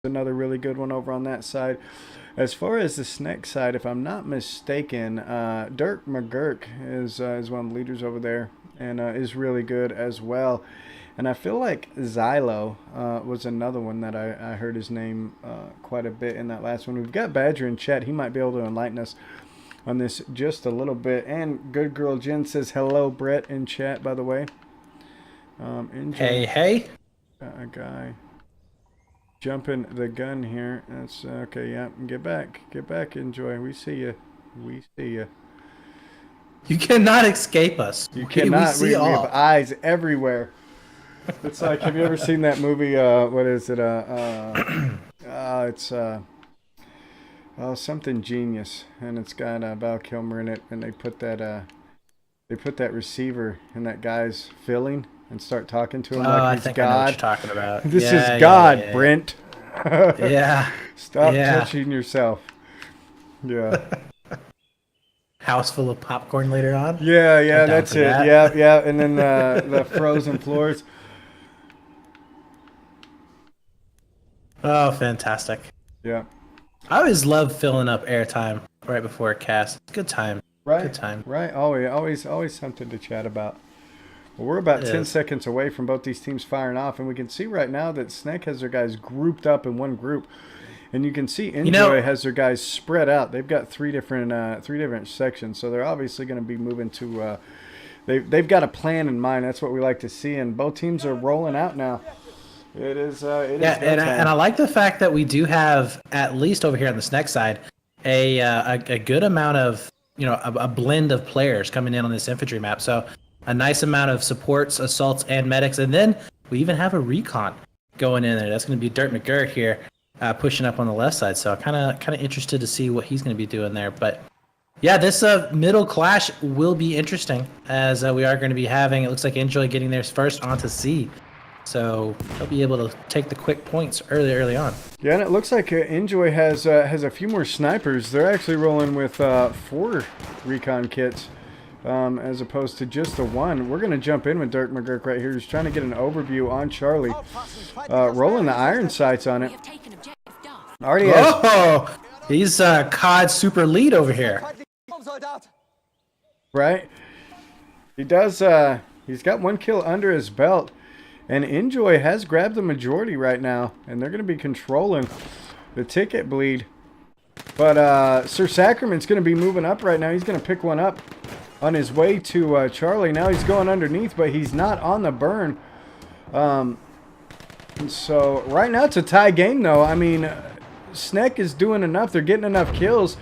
Another really good one over on that side. As far as the Sneck side, if I'm not mistaken, Dirk McGurk is one of the leaders over there and is really good as well. And I feel like Xylo was another one that I heard his name quite a bit in that last one. We've got Badger in chat. He might be able to enlighten us on this just a little bit. And Good Girl Jen says hello, Brett, in chat, by the way. Hey, hey. A guy jumping the gun here. That's okay. Yeah, get back, Enjoy. We see you. We see you. You cannot escape us. You cannot. We have eyes everywhere. It's like, have you ever seen that movie? What is it? It's something genius, and it's got Val Kilmer in it, and they put that receiver in that guy's filling and start talking to him like he's God. I know what you're talking about. This is God, Brent. Yeah. Stop touching yourself. Yeah. House full of popcorn later on. Yeah, that's it. Yeah, and then the frozen floors. Oh, fantastic. Yeah. I always love filling up airtime right before a cast. Good time. Right. Good time. Right. Always something to chat about. Well, we're about 10 seconds away from both these teams firing off, and we can see right now that Snake has their guys grouped up in one group, and you can see Enjoy has their guys spread out. They've got three different sections, so they're obviously going to be moving to. They've got a plan in mind. That's what we like to see, and both teams are rolling out now. It is. And I like the fact that we do have, at least over here on the Snake side, a good amount of a blend of players coming in on this infantry map. So a nice amount of supports, assaults, and medics, and then we even have a recon going in there. That's going to be Dirk McGurk here, pushing up on the left side. So kind of interested to see what he's going to be doing there. But yeah, this middle clash will be interesting as we are going to be having. It looks like Enjoy getting theirs first onto C. So they'll be able to take the quick points early on. Yeah, and it looks like Enjoy has a few more snipers. They're actually rolling with 4 recon kits as opposed to just the 1. We're going to jump in with Dirk McGurk right here. He's trying to get an overview on Charlie. Rolling the iron sights on it. Already has... he's COD super lead over here. Right? He does... he's got 1 kill under his belt. And Enjoy has grabbed the majority right now, and they're going to be controlling the ticket bleed. But Sir Sacrament's going to be moving up right now. He's going to pick one up on his way to Charlie. Now he's going underneath, but he's not on the burn. So right now it's a tie game, though. I mean, Sneck is doing enough. They're getting enough kills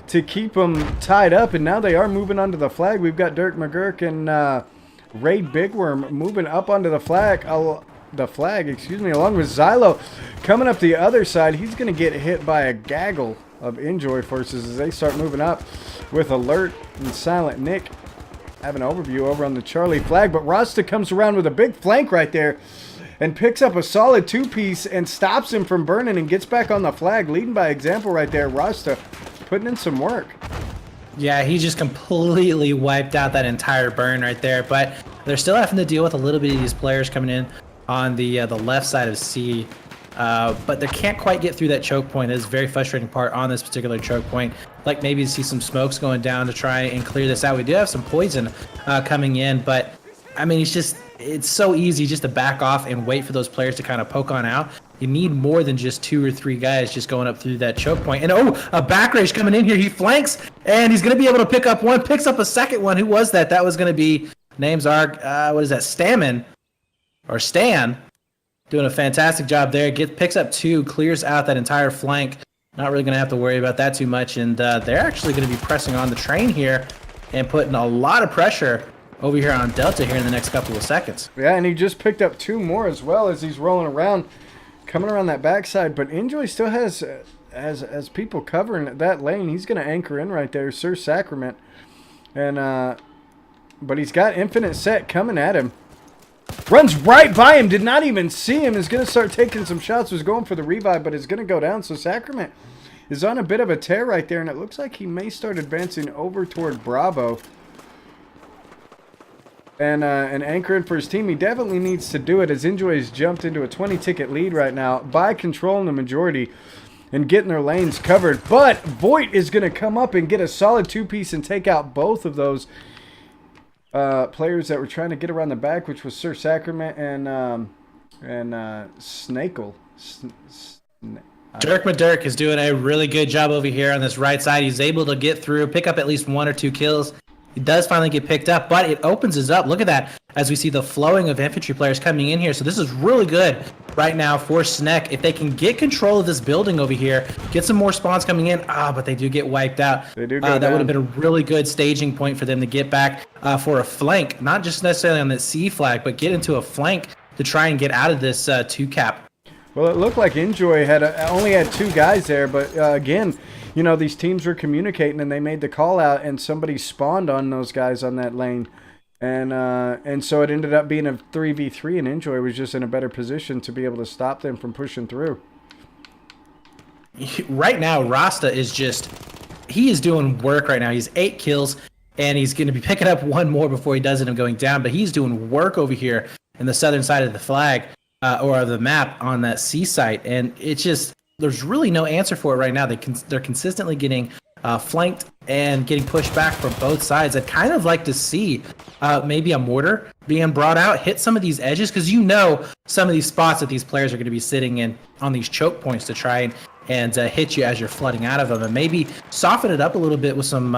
to keep them tied up, and now they are moving onto the flag. We've got Dirk McGurk and... Raid Bigworm moving up onto the flag, along with Xylo coming up the other side. He's going to get hit by a gaggle of Enjoy forces as they start moving up with Alert and Silent Nick. Have an overview over on the Charlie flag, but Rasta comes around with a big flank right there and picks up a solid 2-piece and stops him from burning and gets back on the flag, leading by example right there. Rasta putting in some work. Yeah, he just completely wiped out that entire burn right there. But they're still having to deal with a little bit of these players coming in on the left side of C. But they can't quite get through that choke point. That is a very frustrating part on this particular choke point. Like maybe to see some smokes going down to try and clear this out. We do have some poison coming in, but I mean, it's so easy just to back off and wait for those players to kind of poke on out. You need more than just 2 or 3 guys just going up through that choke point. And a back rage coming in here. He flanks, and he's going to be able to pick up one. Picks up a second one. Who was that? That was going to be, names are, what is that, Stamin, or Stan, doing a fantastic job there. Picks up 2, clears out that entire flank. Not really going to have to worry about that too much. And they're actually going to be pressing on the train here and putting a lot of pressure over here on Delta here in the next couple of seconds. Yeah, and he just picked up 2 more as well as he's rolling around, coming around that backside. But Enjoy still has people covering that lane. He's going to anchor in right there, Sir Sacrament. And but he's got Infinite Set coming at him. Runs right by him, did not even see him. Is going to start taking some shots. Was going for the revive, but is going to go down. So Sacrament is on a bit of a tear right there, and it looks like he may start advancing over toward Bravo. and anchoring for his team. He definitely needs to do it, as Enjoy has jumped into a 20-ticket lead right now by controlling the majority and getting their lanes covered. But Voight is going to come up and get a solid two-piece and take out both of those players that were trying to get around the back, which was Sir Sacrament and Snakel. Dirk McDirk is doing a really good job over here on this right side. He's able to get through, pick up at least 1 or 2 kills. He does finally get picked up, but it opens us up. Look at that, as we see the flowing of infantry players coming in here. So this is really good right now for Sneck. If they can get control of this building over here, get some more spawns coming in. But they do get wiped out. They do go that down. would have been a really good staging point for them to get back for a flank, not just necessarily on the C flag, but get into a flank to try and get out of this 2-cap. Well, it looked like Enjoy had only had 2 guys there, but again, you know, these teams were communicating and they made the call out, and somebody spawned on those guys on that lane, and so it ended up being a 3v3, and Enjoy was just in a better position to be able to stop them from pushing through. Right now, Rasta is he is doing work right now. He's 8 kills, and he's going to be picking up 1 more before he does end up going down, but he's doing work over here in the southern side of the flag. Or of the map on that C site, and it's just, there's really no answer for it right now. They're consistently getting flanked and getting pushed back from both sides. I'd kind of like to see maybe a mortar being brought out, hit some of these edges, because you know some of these spots that these players are going to be sitting in on these choke points to try and hit you as you're flooding out of them, and maybe soften it up a little bit with some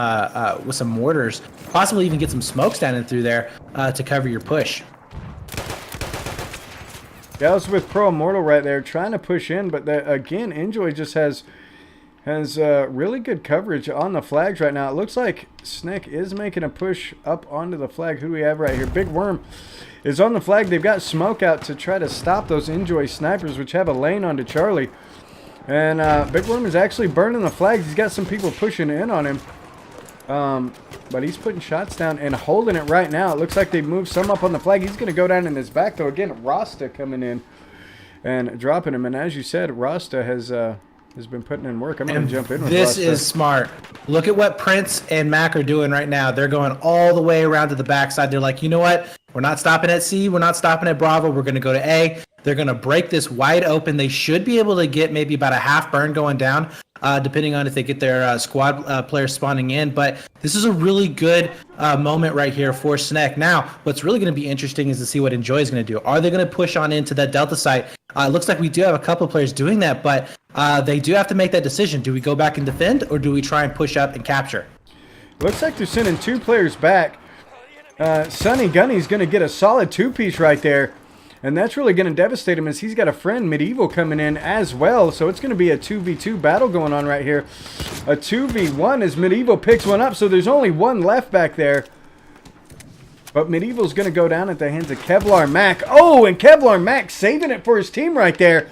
mortars, possibly even get some smoke standing through there to cover your push. Yeah, I was with Pro Immortal right there trying to push in, but again, Enjoy just has really good coverage on the flags right now. It looks like Snick is making a push up onto the flag. Who do we have right here? Big Worm is on the flag. They've got smoke out to try to stop those Enjoy snipers, which have a lane onto Charlie. And Big Worm is actually burning the flags. He's got some people pushing in on him. But he's putting shots down and holding it right now. It looks like they've moved some up on the flag. He's going to go down in his back, though. Again, Rasta coming in and dropping him. And as you said, Rasta has been putting in work. I'm going to jump in with this Rasta. Is smart. Look at what Prince and Mac are doing right now. They're going all the way around to the backside. They're like, you know what? We're not stopping at C. We're not stopping at Bravo. We're going to go to A. They're going to break this wide open. They should be able to get maybe about a half burn going down, depending on if they get their squad players spawning in. But this is a really good moment right here for Sneck. Now, what's really going to be interesting is to see what Enjoy is going to do. Are they going to push on into that Delta site? It looks like we do have a couple of players doing that, but they do have to make that decision. Do we go back and defend, or do we try and push up and capture? Looks like they're sending 2 players back. Sonny Gunny's going to get a solid 2-piece right there. And that's really going to devastate him, as he's got a friend, Medieval, coming in as well. So it's going to be a 2v2 battle going on right here. A 2v1 as Medieval picks one up. So there's only 1 left back there. But Medieval's going to go down at the hands of Kevlar Mac. Oh, and Kevlar Mac saving it for his team right there.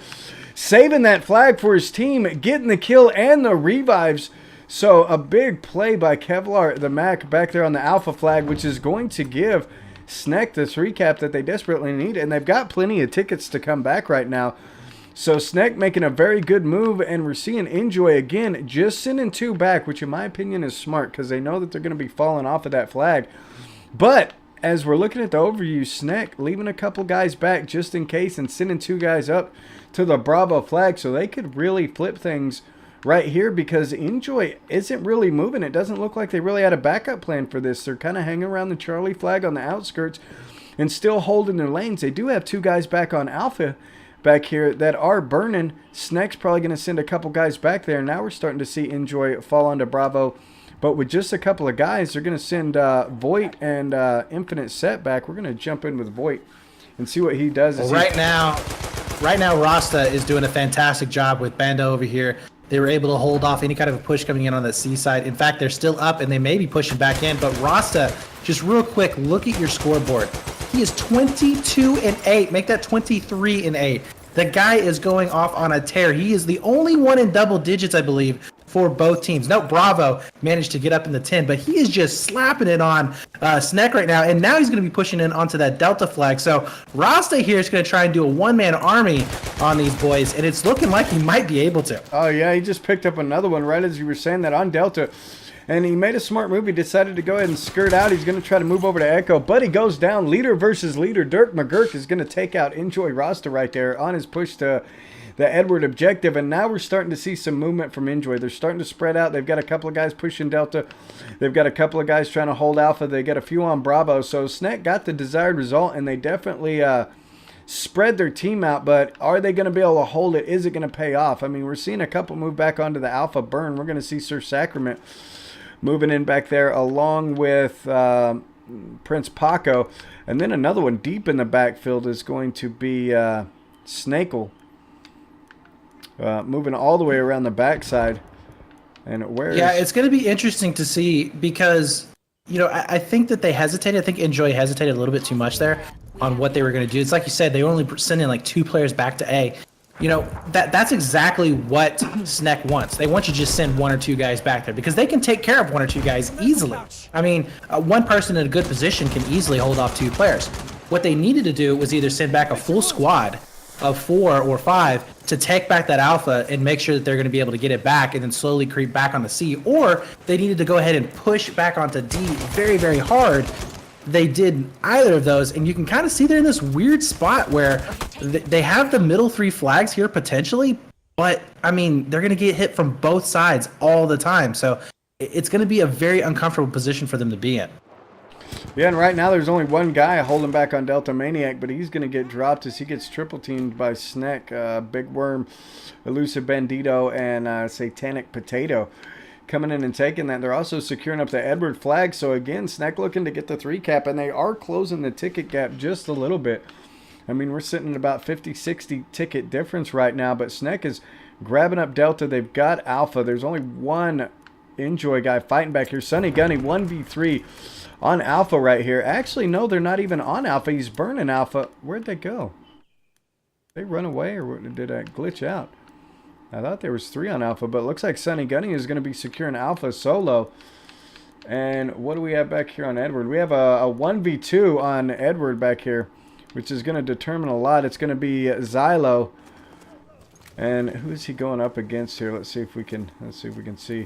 Saving that flag for his team, getting the kill and the revives. So a big play by Kevlar the Mac back there on the Alpha flag, which is going to give Sneck this recap that they desperately need, and they've got plenty of tickets to come back right now. So Sneck making a very good move, and we're seeing Enjoy again just sending 2 back, which in my opinion is smart, because they know that they're going to be falling off of that flag. But as we're looking at the overview, Sneck leaving a couple guys back just in case and sending 2 guys up to the Bravo flag, so they could really flip things right here, because Enjoy isn't really moving. It doesn't look like they really had a backup plan for this. They're kind of hanging around the Charlie flag on the outskirts and still holding their lanes. They do have 2 guys back on Alpha back here that are burning. Sneck's probably going to send a couple guys back there. Now we're starting to see Enjoy fall onto Bravo. But with just a couple of guys, they're going to send Voight and Infinite Set back. We're going to jump in with Voight and see what he does. Well, right now, Rasta is doing a fantastic job with Bando over here. They were able to hold off any kind of a push coming in on that C side. In fact, they're still up, and they may be pushing back in. But Rasta, just real quick, look at your scoreboard. He is 22-8. Make that 23-8. The guy is going off on a tear. He is the only one in double digits, I believe, for both teams. No, Bravo managed to get up in the 10, but he is just slapping it on Sneck right now, and now he's going to be pushing in onto that Delta flag. So Rasta here is going to try and do a one-man army on these boys, and it's looking like he might be able to. Oh, yeah, he just picked up another one right as you were saying that on Delta. And he made a smart move. He decided to go ahead and skirt out. He's going to try to move over to Echo, but he goes down. Leader versus leader. Dirk McGurk is going to take out Enjoy Rasta right there on his push to the Edward objective. And now we're starting to see some movement from Enjoy. They're starting to spread out. They've got a couple of guys pushing Delta. They've got a couple of guys trying to hold Alpha. They got a few on Bravo. So Snek got the desired result, and they definitely spread their team out. But are they going to be able to hold it? Is it going to pay off? I mean, we're seeing a couple move back onto the Alpha burn. We're going to see Sir Sacrament moving in back there along with Prince Paco. And then another one deep in the backfield is going to be Snakel. Moving all the way around the backside. And where? Yeah, it's going to be interesting to see because, you know, I think that they hesitated. I think Enjoy hesitated a little bit too much there on what they were going to do. It's like you said, they only sent in like 2 players back to A. You know, that's exactly what Snek wants. They want you to just send 1 or 2 guys back there because they can take care of 1 or 2 guys easily. I mean, one person in a good position can easily hold off 2 players. What they needed to do was either send back a full squad of 4 or 5 to take back that Alpha and make sure that they're going to be able to get it back and then slowly creep back on the C, or they needed to go ahead and push back onto D very, very hard. They did either of those, and you can kind of see they're in this weird spot where they have the middle 3 flags here potentially, but I mean, they're going to get hit from both sides all the time. So it's going to be a very uncomfortable position for them to be in. Yeah, and right now there's only one guy holding back on Delta Maniac, but he's going to get dropped as he gets triple teamed by Snek, Big Worm, Elusive Bandito, and Satanic Potato. Coming in and taking that. They're also securing up the Edward flag. So again, Snek looking to get the 3 cap, and they are closing the ticket gap just a little bit. I mean, we're sitting at about 50-60 ticket difference right now, but Snek is grabbing up Delta. They've got Alpha. There's only one Enjoy guy fighting back here. Sunny Gunny 1v3 on Alpha right here. Actually, no, they're not even on Alpha. He's burning Alpha. Where'd they go? They run away, or did that glitch out? I thought there was 3 on Alpha, but it looks like Sunny Gunny is going to be securing Alpha solo. And what do we have back here on Edward? We have a 1v2 on Edward back here, which is going to determine a lot. It's going to be Xylo. And who is he going up against here? Let's see if we can see.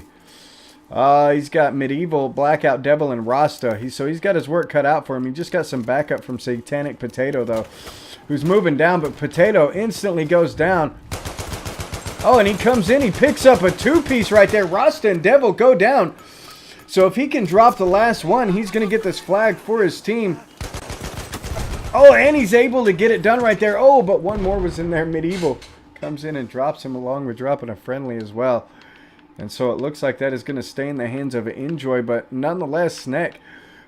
He's got Medieval, Blackout Devil, and Rasta. So he's got his work cut out for him. He just got some backup from Satanic Potato, though, who's moving down. But Potato instantly goes down. Oh, and he comes in. He picks up a 2-piece right there. Rasta and Devil go down. So if he can drop the last one, he's going to get this flag for his team. Oh, and he's able to get it done right there. Oh, but one more was in there. Medieval comes in and drops him along with dropping a friendly as well. And so it looks like that is going to stay in the hands of Enjoy. But nonetheless, Snek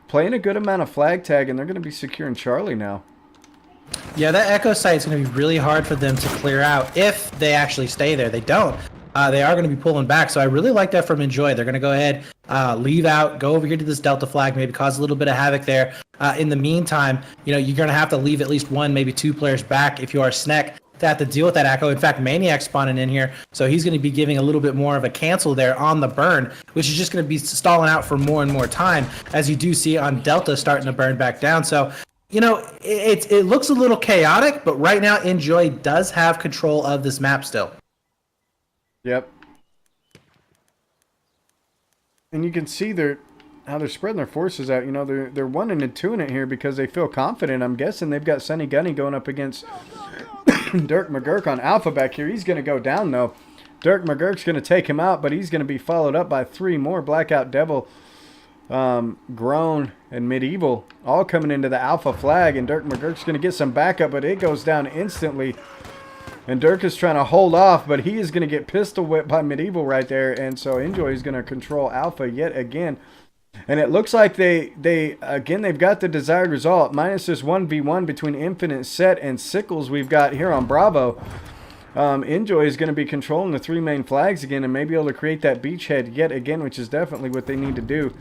playing a good amount of flag tag, and they're going to be securing Charlie now. Yeah, that Echo site is going to be really hard for them to clear out if they actually stay there. They don't. They are going to be pulling back. So I really like that from Enjoy. They're going to go ahead, leave out, go over here to this Delta flag, maybe cause a little bit of havoc there. In the meantime, you know, you're going to have to leave at least 1, maybe 2 players back if you are Snek to have to deal with that Echo. In fact, Maniac spawning in here, so he's going to be giving a little bit more of a cancel there on the burn, which is just going to be stalling out for more and more time, as you do see on Delta starting to burn back down. So, you know, it looks a little chaotic, but right now Enjoy does have control of this map still. Yep. And you can see how they're spreading their forces out. You know, they're 1 and 2 in it here because they feel confident. I'm guessing they've got Sunny Gunny going up against Dirk McGurk on Alpha back here. He's going to go down, though. Dirk McGurk's going to take him out, but he's going to be followed up by 3 more. Blackout Devil, Groan, and Medieval all coming into the Alpha flag, and Dirk McGurk's going to get some backup, but it goes down instantly. And Dirk is trying to hold off, but he is going to get pistol whipped by Medieval right there, and so Enjoy is going to control Alpha yet again. And it looks like they've got the desired result. Minus this 1v1 between Infinite Set and Sickles we've got here on Bravo. Enjoy is going to be controlling the 3 main flags again and maybe able to create that beachhead yet again, which is definitely what they need to do.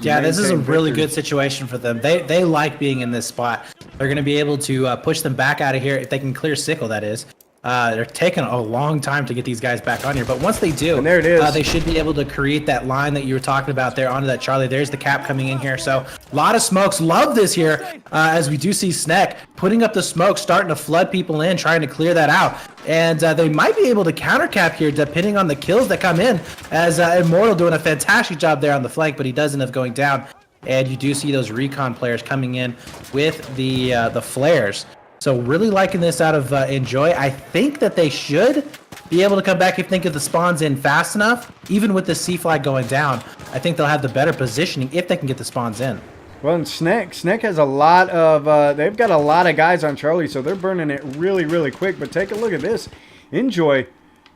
Yeah, this is a really good situation for them. They like being in this spot. They're going to be able to push them back out of here if they can clear Sickle, that is. They're taking a long time to get these guys back on here, but once they do, and there it is. They should be able to create that line that you were talking about there onto that Charlie. There's the cap coming in here, so a lot of smokes. Love this here, as we do see Snek putting up the smoke, starting to flood people in, trying to clear that out. And they might be able to counter cap here depending on the kills that come in, as Immortal doing a fantastic job there on the flank, but he does end up going down. And you do see those recon players coming in with the flares. So really liking this out of Enjoy. I think that they should be able to come back if they get the spawns in fast enough. Even with the C flag going down, I think they'll have the better positioning if they can get the spawns in. Well, and Snek has a lot of, they've got a lot of guys on Charlie, so they're burning it really, really quick. But take a look at this. Enjoy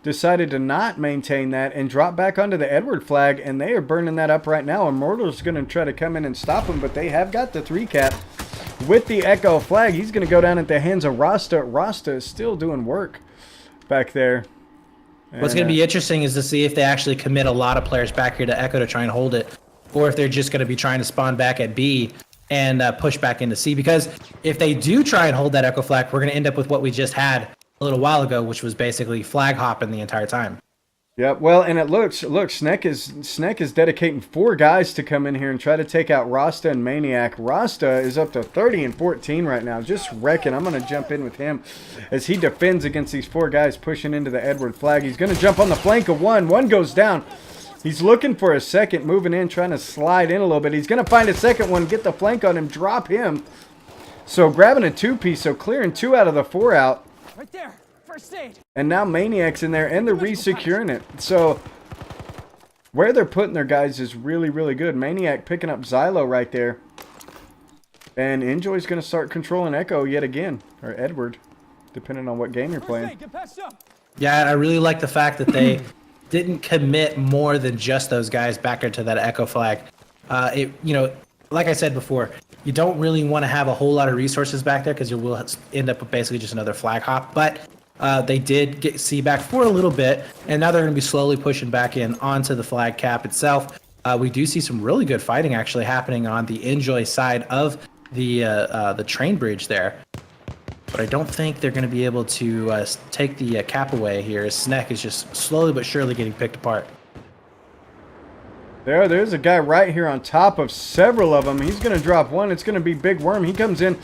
decided to not maintain that and drop back onto the Edward flag, and they are burning that up right now. Immortal's going to try to come in and stop him, but they have got the 3-cap with the Echo flag. He's going to go down at the hands of Rasta. Rasta is still doing work back there. And, what's going to be interesting is to see if they actually commit a lot of players back here to Echo to try and hold it, or if they're just going to be trying to spawn back at B and push back into C. Because if they do try and hold that Echo flag, we're going to end up with what we just had a little while ago, which was basically flag hopping the entire time. Yep. Well, and it looks, look, Snek is dedicating 4 guys to come in here and try to take out Rasta and Maniac. Rasta is up to 30 and 14 right now, just wrecking. I'm going to jump in with him as he defends against these 4 guys pushing into the Edward flag. He's going to jump on the flank of one. One goes down. He's looking for a second, moving in, trying to slide in a little bit. He's going to find a second one, get the flank on him, drop him. So grabbing a 2-piece, so clearing 2 out of the 4 out. Right there. First aid. And now Maniac's in there, and they're resecuring it. So where they're putting their guys is really, really good. Maniac picking up Xylo right there. And Enjoy's going to start controlling Echo yet again. Or Edward, depending on what game you're playing. Yeah, I really like the fact that they didn't commit more than just those guys back into that Echo flag. You know, like I said before, you don't really want to have a whole lot of resources back there because you will end up with basically just another flag hop. But they did get C back for a little bit, and now they're going to be slowly pushing back in onto the flag cap itself. We do see some really good fighting actually happening on the Enjoy side of the train bridge there. But I don't think they're going to be able to take the cap away here. Snek is just slowly but surely getting picked apart. There's a guy right here on top of several of them. He's going to drop one. It's going to be Big Worm. He comes in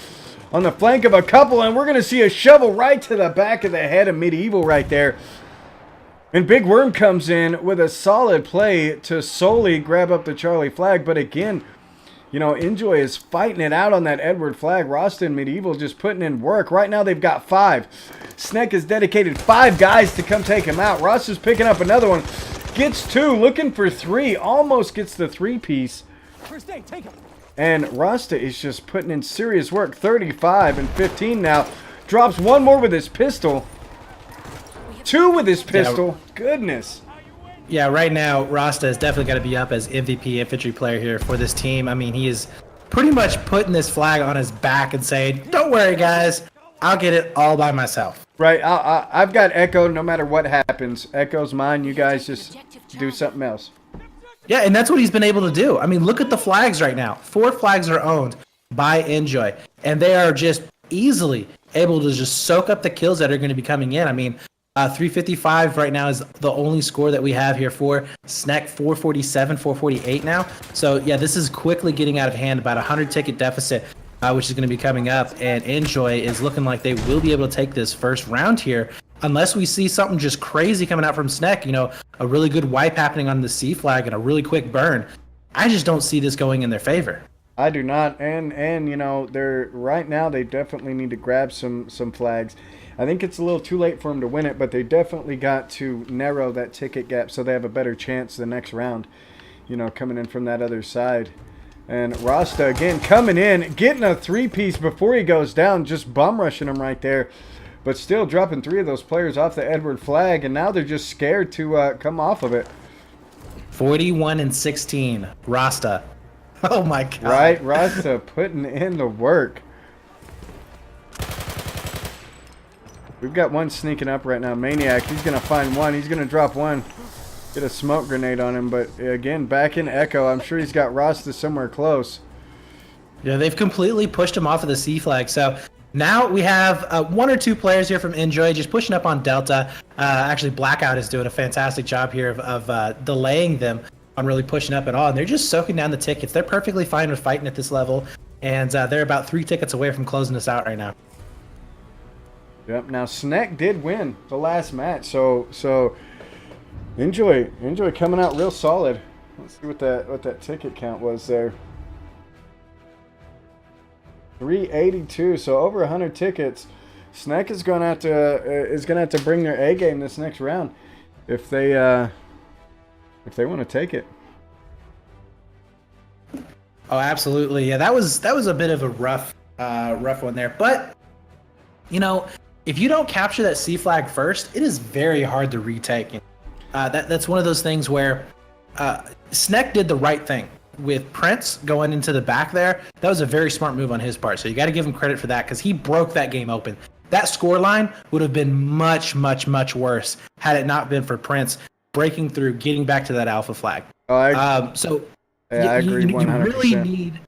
on the flank of a couple, and we're going to see a shovel right to the back of the head of Medieval right there. And Big Worm comes in with a solid play to solely grab up the Charlie flag. But again, you know, Enjoy is fighting it out on that Edward flag. Rasta and Medieval just putting in work. Right now they've got 5. Snek has dedicated 5 guys to come take him out. Rasta's picking up another one. Gets 2, looking for 3. Almost gets the 3-piece. First aid, take him. And Rasta is just putting in serious work. 35 and 15 now. Drops 1 more with his pistol. 2 with his pistol. Yeah. Goodness. Yeah, right now, Rasta has definitely got to be up as MVP infantry player here for this team. I mean, he is pretty much putting this flag on his back and saying, don't worry, guys. I'll get it all by myself. Right. I've got Echo no matter what happens. Echo's mine. You guys just do something else. Yeah, and that's what he's been able to do. I mean, look at the flags right now. 4 flags are owned by Enjoy, and they are just easily able to just soak up the kills that are going to be coming in. I mean, 355 right now is the only score that we have here for Snek. 447, 448 now. So, yeah, this is quickly getting out of hand, about a 100-ticket deficit, which is going to be coming up. And Enjoy is looking like they will be able to take this first round here, unless we see something just crazy coming out from Snek. You know, a really good wipe happening on the C flag and a really quick burn. I just don't see this going in their favor. I do not. And you know, they're right now they definitely need to grab some flags. I think it's a little too late for them to win it, but they definitely got to narrow that ticket gap so they have a better chance the next round, you know, coming in from that other side. And Rasta, again, coming in, getting a 3-piece before he goes down, just bum rushing him right there. But still dropping 3 of those players off the Edward flag, and now they're just scared to come off of it. 41 and 16, Rasta. Oh, my God. Right, Rasta putting in the work. We've got one sneaking up right now. Maniac, he's going to find one. He's going to drop one. Get a smoke grenade on him. But, again, back in Echo. I'm sure he's got Rasta somewhere close. Yeah, they've completely pushed him off of the C flag. So now we have 1 or 2 players here from Enjoy just pushing up on Delta. Actually, Blackout is doing a fantastic job here of delaying them on really pushing up at all. And they're just soaking down the tickets. They're perfectly fine with fighting at this level. And they're about 3 tickets away from closing this out right now. Yep. Now Sneck did win the last match, so enjoy coming out real solid. Let's see what that ticket count was there. 382, so over 100 tickets. Sneck is gonna have to bring their A game this next round if they want to take it. Oh, absolutely. Yeah, that was a bit of a rough one there. But you know, if you don't capture that C flag first, it is very hard to retake. That's one of those things where Sneck did the right thing with Prince going into the back there. That was a very smart move on his part. So you got to give him credit for that because he broke that game open. That score line would have been much, much, much worse had it not been for Prince breaking through, getting back to that alpha flag. I agree 100%. You really need,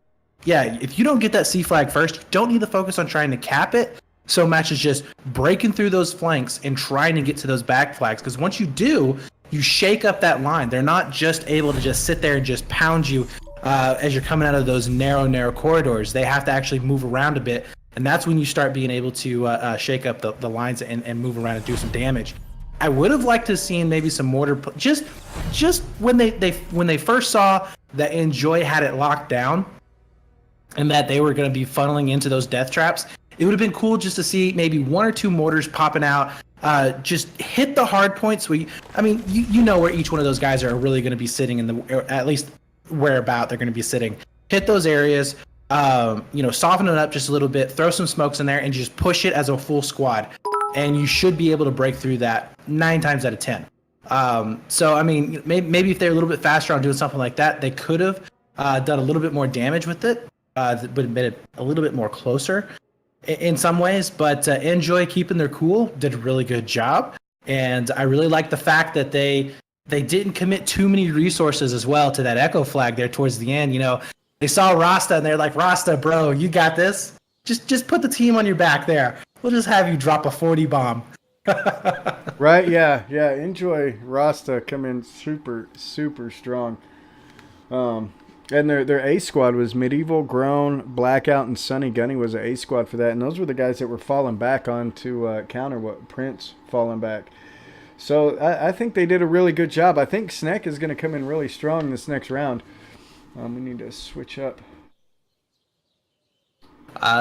if you don't get that C flag first, you don't need to focus on trying to cap it so much as just breaking through those flanks and trying to get to those back flags. Because once you do, you shake up that line. They're not just able to just sit there and just pound you as you're coming out of those narrow corridors. They have to actually move around a bit. And that's when you start being able to shake up the lines and move around and do some damage. I would have liked to have seen maybe some mortar, just when they first saw that Enjoy had it locked down and that they were going to be funneling into those death traps. It would have been cool just to see maybe 1 or 2 mortars popping out, just hit the hard points. You know where each one of those guys are really going to be sitting or at least whereabout they're going to be sitting. Hit those areas. Soften it up just a little bit, throw some smokes in there, and just push it as a full squad. And you should be able to break through that 9 times out of 10. Maybe if they're a little bit faster on doing something like that, they could have done a little bit more damage with it. Would have made it a little bit more closer in some ways. But Enjoy keeping their cool did a really good job. And I really like the fact that they didn't commit too many resources as well to that echo flag there towards the end. They saw Rasta and they're like, Rasta, bro, you got this. Just put the team on your back there. We'll just have you drop a 40 bomb. Right? Yeah. Enjoy Rasta come in super strong. And their A squad was Medieval, Grown, Blackout, and Sunny Gunny was an A squad for that. And those were the guys that were falling back on to counter what Prince falling back. So I think they did a really good job. I think Sneck is going to come in really strong this next round. We need to switch up.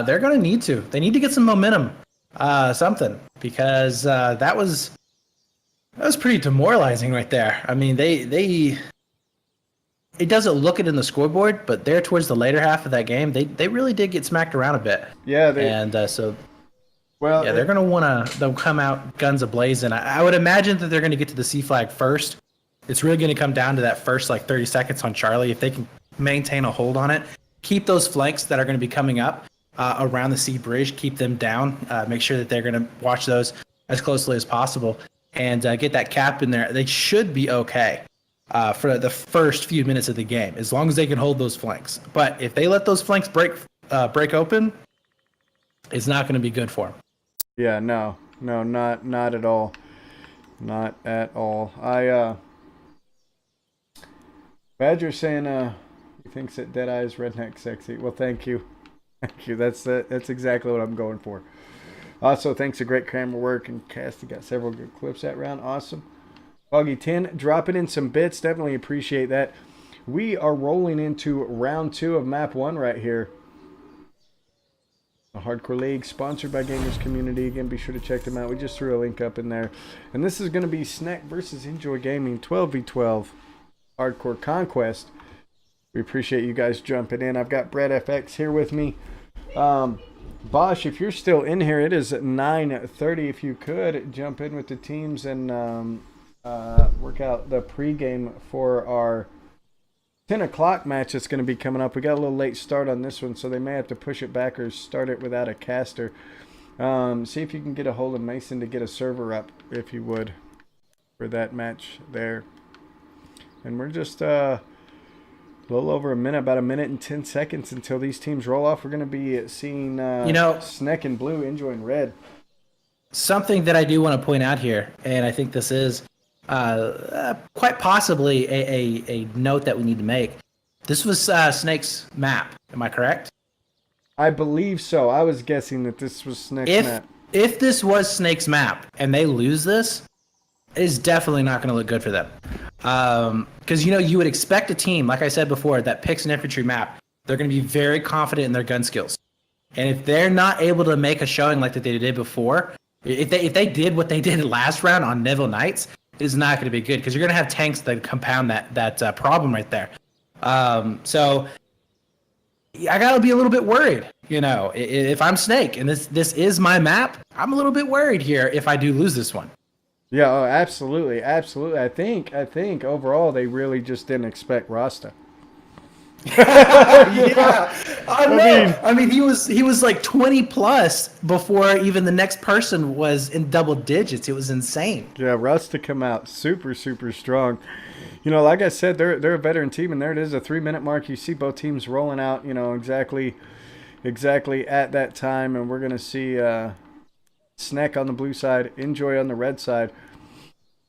They're going to need to. They need to get some momentum, something, because that was pretty demoralizing right there. I mean, it doesn't look it in the scoreboard, but there towards the later half of that game, they really did get smacked around a bit. Yeah, they're going to want to come out guns a-blazing. I would imagine that they're going to get to the C flag first. It's really going to come down to that first 30 seconds on Charlie. If they can maintain a hold on it, keep those flanks that are going to be coming up around the C bridge, keep them down, make sure that they're going to watch those as closely as possible, and get that cap in there. They should be okay for the first few minutes of the game, as long as they can hold those flanks. But if they let those flanks break open, it's not going to be good for them. Yeah, no, not at all. Not at all. Badger saying he thinks that Deadeye is redneck sexy. Well, thank you. Thank you. That's exactly what I'm going for. Also, thanks to great camera work and Casty got several good clips that round. Awesome. Foggy 10 dropping in some bits. Definitely appreciate that. We are rolling into round 2 of map 1 right here. A Hardcore League sponsored by Gamers Community. Again, be sure to check them out. We just threw a link up in there. And this is going to be Sneck versus Enjoy Gaming 12v12 Hardcore Conquest. We appreciate you guys jumping in. I've got Brett FX here with me. Bosch, if you're still in here, it is 9:30. If you could jump in with the teams and work out the pregame for our 10 o'clock match that's going to be coming up. We got a little late start on this one, so they may have to push it back or start it without a caster. See if you can get a hold of Mason to get a server up, if you would, for that match there. And we're just a little over a minute, about 1 minute and 10 seconds until these teams roll off. We're going to be seeing Sneck in blue, enjoying red. Something that I do want to point out here, and I think this is quite possibly a note that we need to make. This was Snake's map. Am I correct? I believe so. I was guessing that this was Snake's map. if this was Snake's map and they lose this, it's definitely not going to look good for them. Because, you would expect a team, like I said before, that picks an infantry map, they're going to be very confident in their gun skills. And if they're not able to make a showing like that they did before, if they did what they did last round on Neville Knights, it's not going to be good because you're going to have tanks that compound that problem right there. So I got to be a little bit worried. If I'm Snake and this is my map, I'm a little bit worried here if I do lose this one. Yeah, oh, absolutely, absolutely. I think overall they really just didn't expect Rasta. Yeah, I mean, he was like 20 plus before even the next person was in double digits. It was insane. Yeah, Rasta come out super strong. Like I said, they're a veteran team, and there it is, a 3-minute mark. You see both teams rolling out, exactly at that time, and we're gonna see Snack on the blue side, Enjoy on the red side.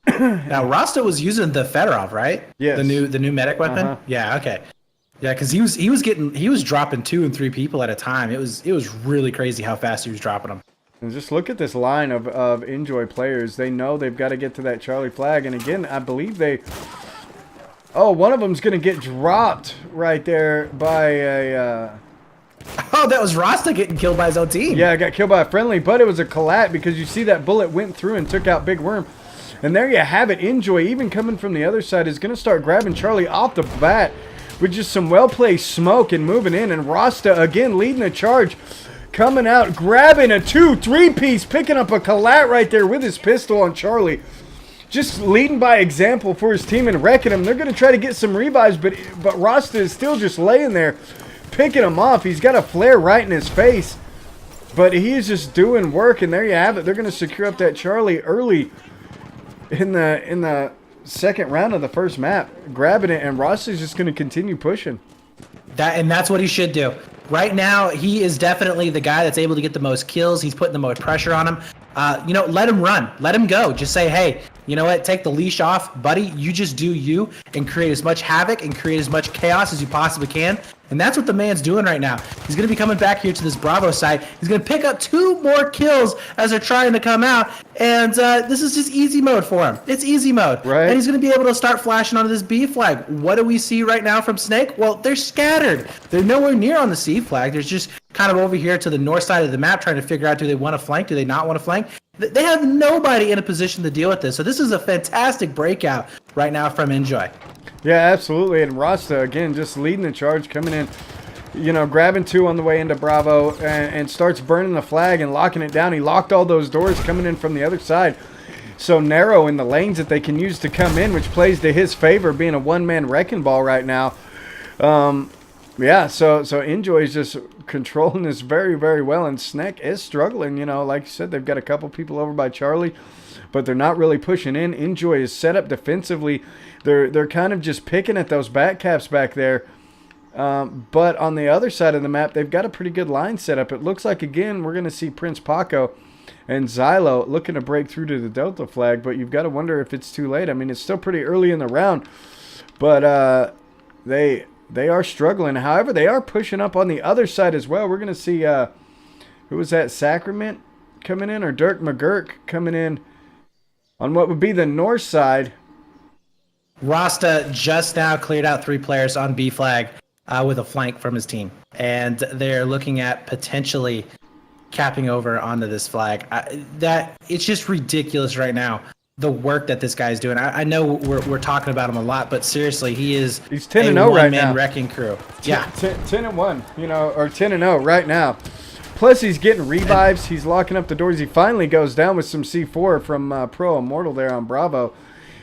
Now Rasta was using the Fedorov, right? Yes. The new medic weapon. Uh-huh. Yeah. Okay. Yeah, because he was dropping 2 and 3 people at a time. It was really crazy how fast he was dropping them. And just look at this line of Enjoy players. They know they've got to get to that Charlie flag, and again, I believe one of them's gonna get dropped right there by a. Oh, that was Rasta getting killed by his own team. Yeah, got killed by a friendly, but it was a collat because you see that bullet went through and took out Big Worm. And there you have it. Enjoy, even coming from the other side, is going to start grabbing Charlie off the bat with just some well-placed smoke and moving in. And Rasta, again, leading the charge, coming out, grabbing a 2-3 piece, picking up a collat right there with his pistol on Charlie. Just leading by example for his team and wrecking him. They're going to try to get some revives, but Rasta is still just laying there, picking him off. He's got a flare right in his face, but he is just doing work, and there you have it. They're going to secure up that Charlie early in the second round of the first map, grabbing it, and Ross is just going to continue pushing. That's what he should do. Right now, he is definitely the guy that's able to get the most kills. He's putting the most pressure on him. Let him run. Let him go. Just say, hey, you know what? Take the leash off, buddy. You just do you and create as much havoc and create as much chaos as you possibly can. And that's what the man's doing right now. He's going to be coming back here to this Bravo site. He's going to pick up 2 more kills as they're trying to come out. And this is just easy mode for him. It's easy mode. Right. And he's going to be able to start flashing onto this B flag. What do we see right now from Snake? Well, they're scattered. They're nowhere near on the C flag. They're just kind of over here to the north side of the map trying to figure out, do they want to flank? Do they not want to flank? They have nobody in a position to deal with this. So this is a fantastic breakout right now from Enjoy. Yeah, absolutely. And Rasta, again, just leading the charge, coming in, grabbing 2 on the way into Bravo and starts burning the flag and locking it down. He locked all those doors coming in from the other side. So narrow in the lanes that they can use to come in, which plays to his favor, being a one-man wrecking ball right now. Yeah, so Enjoy is just controlling this very, very well, and Snack is struggling. Like you said, they've got a couple people over by Charlie, but they're not really pushing in. Enjoy is set up defensively. They're kind of just picking at those back caps back there. But on the other side of the map, they've got a pretty good line set up. It looks like, again, we're going to see Prince Paco and Xylo looking to break through to the Delta flag, but you've got to wonder if it's too late. I mean, it's still pretty early in the round, but they are struggling. However, they are pushing up on the other side as well. We're going to see, who was that, Sacrament coming in, or Dirk McGurk coming in on what would be the north side. Rasta just now cleared out 3 players on B flag with a flank from his team. And they're looking at potentially capping over onto this flag. It's just ridiculous right now, the work that this guy's doing. I know we're talking about him a lot, but seriously, he's 10-0 right now. Wrecking crew. Yeah. 10-1, or 10-0 right now. Plus, he's getting revives. He's locking up the doors. He finally goes down with some C4 from Pro Immortal there on Bravo.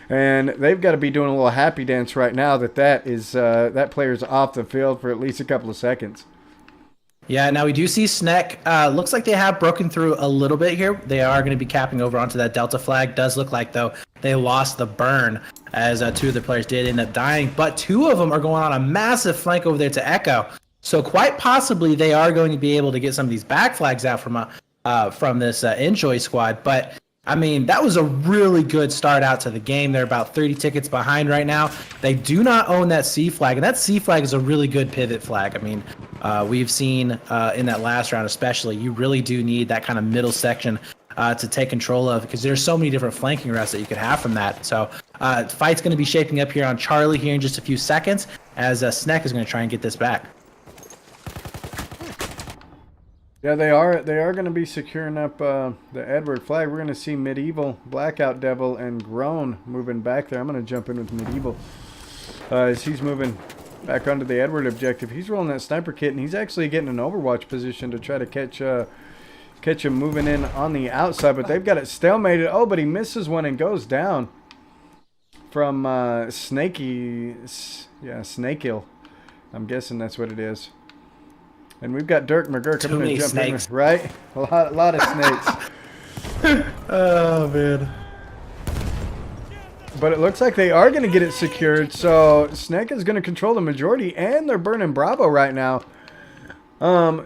And they've got to be doing a little happy dance right now that player's off the field for at least a couple of seconds. Yeah, now we do see Sneck. Looks like they have broken through a little bit here. They are going to be capping over onto that Delta flag. Does look like, though, they lost the burn as 2 of the players did end up dying. But 2 of them are going on a massive flank over there to Echo. So quite possibly they are going to be able to get some of these back flags out from this Enjoy squad. But I mean, that was a really good start out to the game. They're about 30 tickets behind right now. They do not own that C flag, and that C flag is a really good pivot flag. I mean, We've seen in that last round especially, you really do need that kind of middle section to take control of, because there's so many different flanking routes that you could have from that. So fight's going to be shaping up here on Charlie here in just a few seconds, as Sneck is going to try and get this back. Yeah, they are going to be securing up the Edward flag. We're going to see Medieval, Blackout Devil, and Groan moving back there. I'm going to jump in with Medieval as he's moving back onto the Edward objective. He's rolling that sniper kit, and he's actually getting an overwatch position to try to catch him moving in on the outside. But they've got it stalemated. Oh, but he misses one and goes down from Snakehill. I'm guessing that's what it is. And we've got Dirk McGurk. I'm going to jump snakes. In, right? A lot of snakes. Oh, man. But it looks like they are going to get it secured. So Sneck is going to control the majority, and they're burning Bravo right now.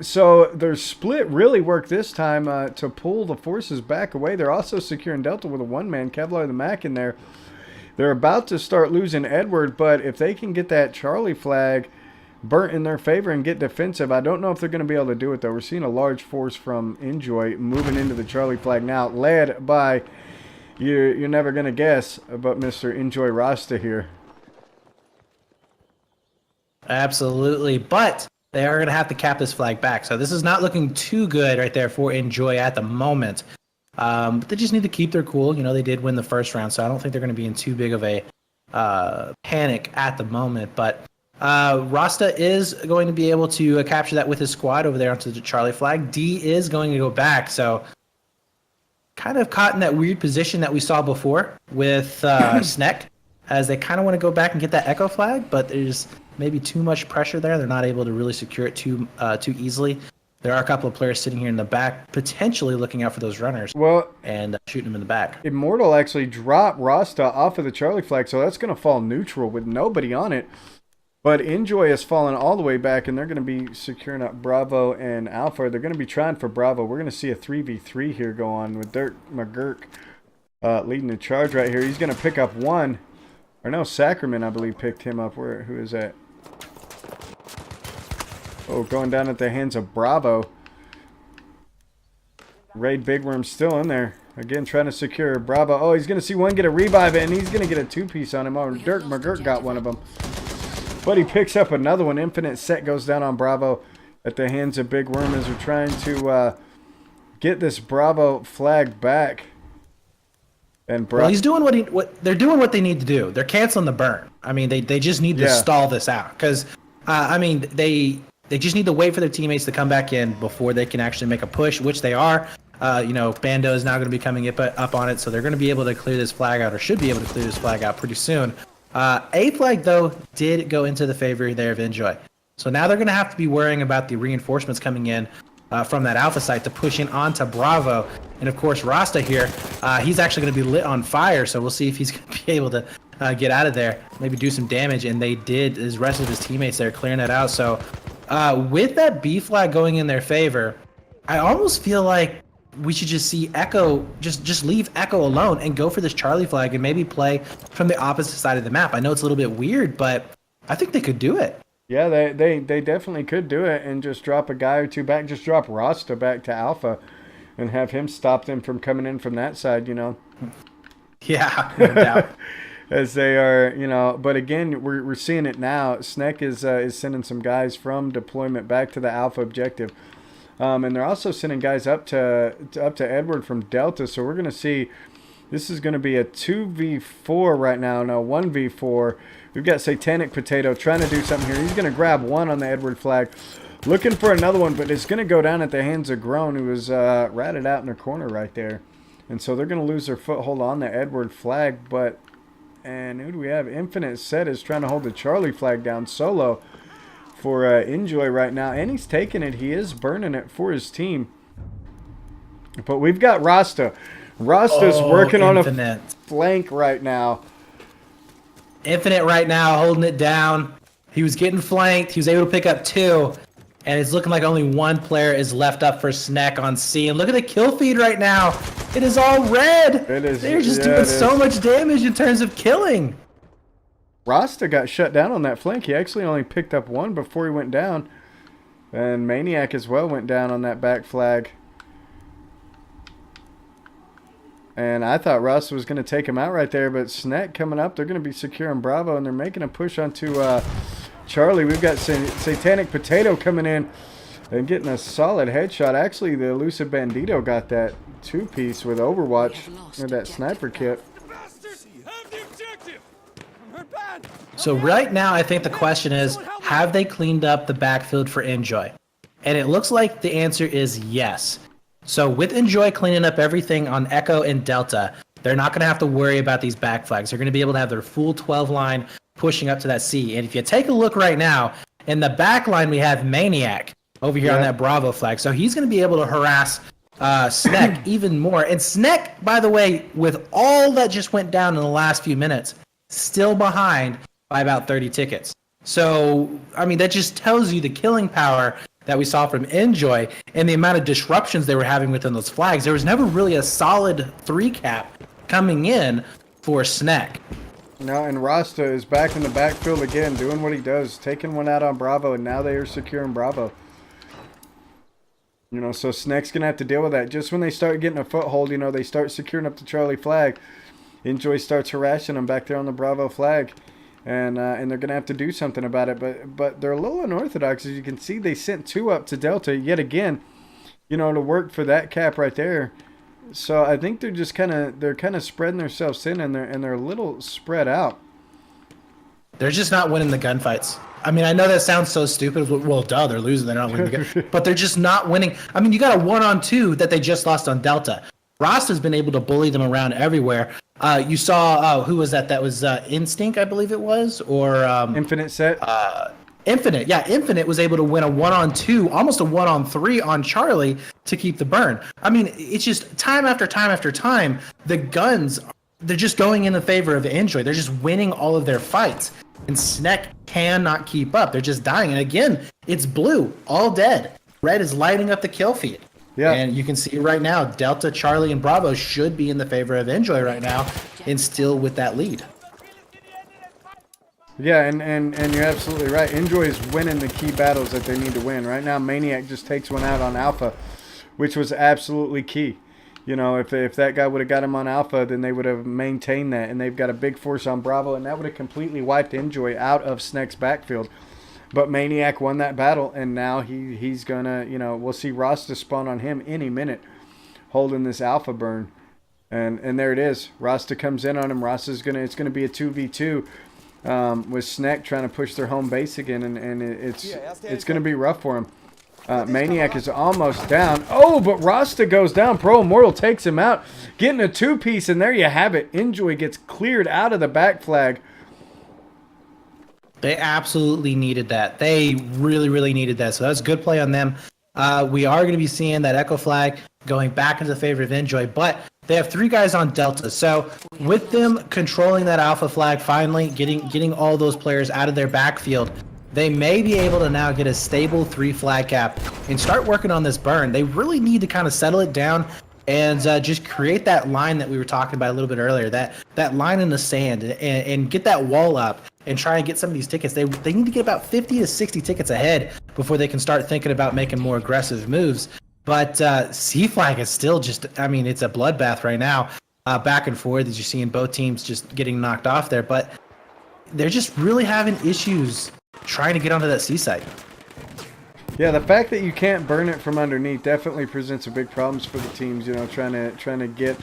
So their split really worked this time to pull the forces back away. They're also securing Delta with a one-man, Kevlar the Mac in there. They're about to start losing Edward, but if they can get that Charlie flag burnt in their favor and get defensive, I don't know if they're going to be able to do it, though. We're seeing a large force from Enjoy moving into the Charlie flag now, led by, you're never going to guess, but Mr. Enjoy Rasta here. Absolutely, but they are going to have to cap this flag back. So this is not looking too good right there for Enjoy at the moment. But they just need to keep their cool. You know, they did win the first round, so I don't think they're going to be in too big of a panic at the moment. But Rasta is going to be able to capture that with his squad over there onto the Charlie flag. D is going to go back, so kind of caught in that weird position that we saw before with Sneck, as they kind of want to go back and get that Echo flag, but there's maybe too much pressure there. They're not able to really secure it too easily. There are a couple of players sitting here in the back, potentially looking out for those runners and shooting them in the back. Immortal actually dropped Rasta off of the Charlie flag, so that's going to fall neutral with nobody on it. But Enjoy has fallen all the way back, and they're going to be securing up Bravo and Alpha. They're going to be trying for Bravo. We're going to see a 3v3 here go on with Dirk McGurk leading the charge right here. He's going to pick up one. Or no, Sacrament, I believe, picked him up. Who is that? Oh, going down at the hands of Bravo. Raid Big Worm still in there. Again, trying to secure Bravo. Oh, he's going to see one get a revive it, and he's going to get a two-piece on him. Oh, Dirk McGurk got one of them. But he picks up another one. Infinite Set goes down on Bravo at the hands of Big Worm as they're trying to get this Bravo flag back. And well, he's doing they're doing what they need to do. They're canceling the burn. I mean, they just need to stall this out, because I mean they just need to wait for their teammates to come back in before they can actually make a push, which they are. You know, Bando is now going to be coming up on it, so they're going to be able to clear this flag out, or should be able to clear this flag out pretty soon. A flag, though, did go into the favor there of Enjoy. So now they're going to have to be worrying about the reinforcements coming in from that Alpha site to push in onto Bravo. And, of course, Rasta here, he's actually going to be lit on fire, so we'll see if he's going to be able to get out of there, maybe do some damage. And they did. The rest of his teammates there clearing that out. So with that B flag going in their favor, I almost feel like we should just see Echo, just leave Echo alone and go for this Charlie flag and maybe play from the opposite side of the map. I know it's a little bit weird, but I think they could do it. Yeah, they definitely could do it and just drop a guy or two back. Just drop Rasta back to Alpha and have him stop them from coming in from that side, you know. Yeah, no doubt. As they are, you know, but again, we're seeing it now. Sneck is sending some guys from deployment back to the Alpha objective. And they're also sending guys up to Edward from Delta. So we're going to see, this is going to be a 2v4 right now. No, 1v4. We've got Satanic Potato trying to do something here. He's going to grab one on the Edward flag. Looking for another one, but it's going to go down at the hands of Groan, who was ratted out in the corner right there. And so they're going to lose their foothold on the Edward flag. And who do we have? Infinite Set is trying to hold the Charlie flag down solo for Enjoy right now, and he's taking it. He is burning it for his team. But we've got Rasta. Rasta's working on a flank right now. Infinite right now, holding it down. He was getting flanked. He was able to pick up two, and it's looking like only one player is left up for Sneck on C. And look at the kill feed right now. It is all red. It is. They're just doing so much damage in terms of killing. Rasta got shut down on that flank. He actually only picked up one before he went down. And Maniac as well went down on that back flag. And I thought Russ was going to take him out right there, but Sneck coming up. They're going to be securing Bravo, and they're making a push onto Charlie. We've got Satanic Potato coming in and getting a solid headshot. Actually, the Elusive Bandito got that two-piece with Overwatch, or that sniper kit. So right now, I think the question is, have they cleaned up the backfield for Enjoy? And it looks like the answer is yes. So with Enjoy cleaning up everything on Echo and Delta, they're not going to have to worry about these back flags. They're going to be able to have their full 12 line pushing up to that C. And if you take a look right now, in the back line, we have Maniac over here on that Bravo flag. So he's going to be able to harass Sneck even more. And Sneck, by the way, with all that just went down in the last few minutes, still behind by about 30 tickets. So, I mean, that just tells you the killing power that we saw from Enjoy and the amount of disruptions they were having within those flags. There was never really a solid 3-cap coming in for Sneck. No, and Rasta is back in the backfield again, doing what he does, taking one out on Bravo, and now they are securing Bravo. You know, so Sneck's going to have to deal with that. Just when they start getting a foothold, you know, they start securing up the Charlie flag. Enjoy starts harassing them back there on the Bravo flag. And they're going to have to do something about it. But they're a little unorthodox. As you can see, they sent 2 up to Delta yet again, you know, to work for that cap right there. So I think they're just kind of spreading themselves thin, and they're a little spread out. They're just not winning the gunfights. I mean, I know that sounds so stupid. Well, duh, they're losing. They're not winning the gun. But they're just not winning. I mean, you got a 1-on-2 that they just lost on Delta. Rasta's been able to bully them around everywhere. You saw, who was that? That was Instinct, I believe it was, or Infinite Set. Infinite, yeah, Infinite was able to win a 1-on-2, almost a 1-on-3 on Charlie to keep the burn. I mean, it's just time after time after time, the guns, they're just going in the favor of Enjoy. They're just winning all of their fights, and Sneck cannot keep up. They're just dying. And again, it's blue, all dead. Red is lighting up the kill feed. Yeah. And you can see right now, Delta, Charlie, and Bravo should be in the favor of Enjoy right now and still with that lead. Yeah, and you're absolutely right. Enjoy is winning the key battles that they need to win. Right now, Maniac just takes one out on Alpha, which was absolutely key. You know, if that guy would have got him on Alpha, then they would have maintained that. And they've got a big force on Bravo, and that would have completely wiped Enjoy out of Sneck's backfield. But Maniac won that battle, and now he's going to, you know, we'll see Rasta spawn on him any minute, holding this Alpha burn. And there it is. Rasta comes in on him. Rasta's it's going to be a 2v2 with Sneck trying to push their home base again, and it's going to be rough for him. Maniac is almost down. Oh, but Rasta goes down. Pro Immortal takes him out, getting a 2-piece, and there you have it. Enjoy gets cleared out of the back flag. They absolutely needed that. They really, really needed that. So that's a good play on them. We are going to be seeing that Echo flag going back into the favor of Enjoy, but they have 3 guys on Delta. So with them controlling that Alpha flag, finally getting all those players out of their backfield, they may be able to now get a stable 3 flag cap and start working on this burn. They really need to kind of settle it down and just create that line that we were talking about a little bit earlier, that line in the sand, and get that wall up and try and get some of these tickets. They need to get about 50 to 60 tickets ahead before they can start thinking about making more aggressive moves. But C-Flag is still just, I mean, it's a bloodbath right now, back and forth, as you're seeing both teams just getting knocked off there. But they're just really having issues trying to get onto that C-site. Yeah, the fact that you can't burn it from underneath definitely presents a big problems for the teams, you know, trying to get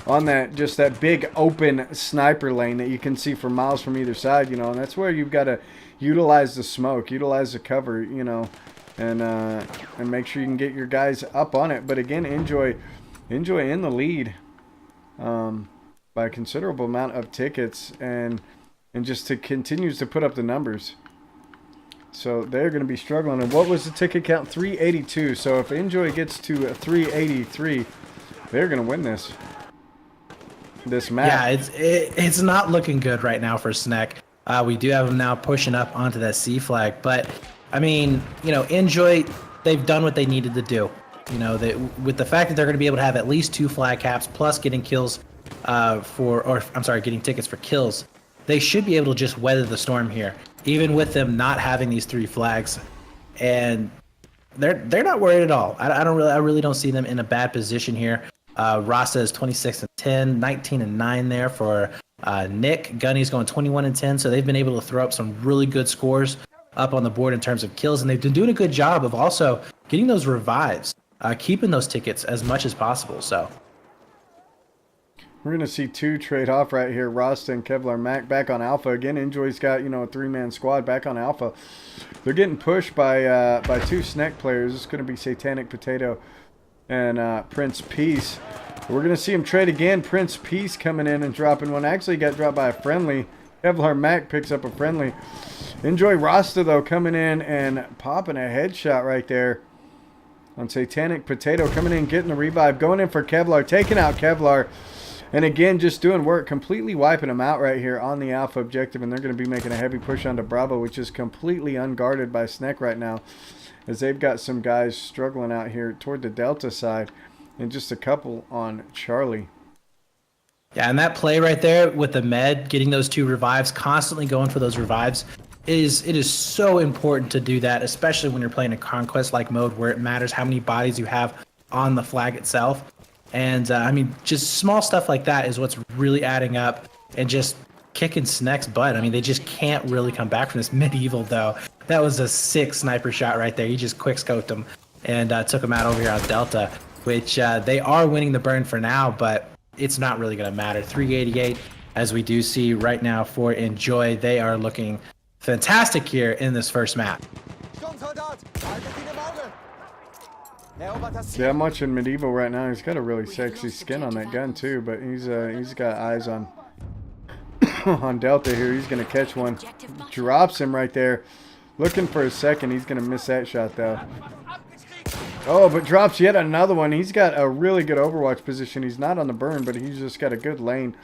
on that big open sniper lane that you can see for miles from either side, you know, and that's where you've got to utilize the smoke, utilize the cover, you know, and make sure you can get your guys up on it. But again, Enjoy in the lead by a considerable amount of tickets, and just continues to put up the numbers. So they're going to be struggling. And what was the ticket count? 382. So if Enjoy gets to 383, they're going to win this map. Yeah, it's not looking good right now for Sneck. We do have them now pushing up onto that C flag. But, I mean, you know, Enjoy, they've done what they needed to do. You know, with the fact that they're going to be able to have at least 2 flag caps plus getting kills getting tickets for kills, they should be able to just weather the storm here, even with them not having these 3 flags. And they're not worried at all. I really don't see them in a bad position here. Rasta is 26 and 10, 19 and 9 there for Nick. Gunny's going 21 and 10, so they've been able to throw up some really good scores up on the board in terms of kills, and they've been doing a good job of also getting those revives, keeping those tickets as much as possible. So we're going to see 2 trade off right here. Rasta and Kevlar Mac back on Alpha. Again, Enjoy's got, you know, a 3-man squad back on Alpha. They're getting pushed by 2 Sneck players. It's going to be Satanic Potato and Prince Peace. We're going to see him trade again. Prince Peace coming in and dropping one. Actually got dropped by a friendly. Kevlar Mac picks up a friendly. Enjoy Rasta, though, coming in and popping a headshot right there on Satanic Potato. Coming in, getting the revive. Going in for Kevlar. Taking out Kevlar. And again, just doing work, completely wiping them out right here on the Alpha objective. And they're going to be making a heavy push onto Bravo, which is completely unguarded by Sneck right now, as they've got some guys struggling out here toward the Delta side and just a couple on Charlie. Yeah, and that play right there with the med, getting those 2 revives, constantly going for those revives, it is so important to do that, especially when you're playing a Conquest-like mode where it matters how many bodies you have on the flag itself. And, I mean, just small stuff like that is what's really adding up and just kicking Sneck's butt. I mean, they just can't really come back from this. Medieval, though, that was a sick sniper shot right there. He just quick-scoped him and took him out over here on Delta, which they are winning the burn for now, but it's not really going to matter. 388, as we do see right now for Enjoy. They are looking fantastic here in this first map. Yeah, I'm watching Medieval right now. He's got a really sexy skin on that gun too, but he's got eyes on on Delta here. He's gonna catch one. Drops him right there. Looking for a second. He's gonna miss that shot though. Oh, but drops yet another one. He's got a really good Overwatch position. He's not on the burn, but he's just got a good lane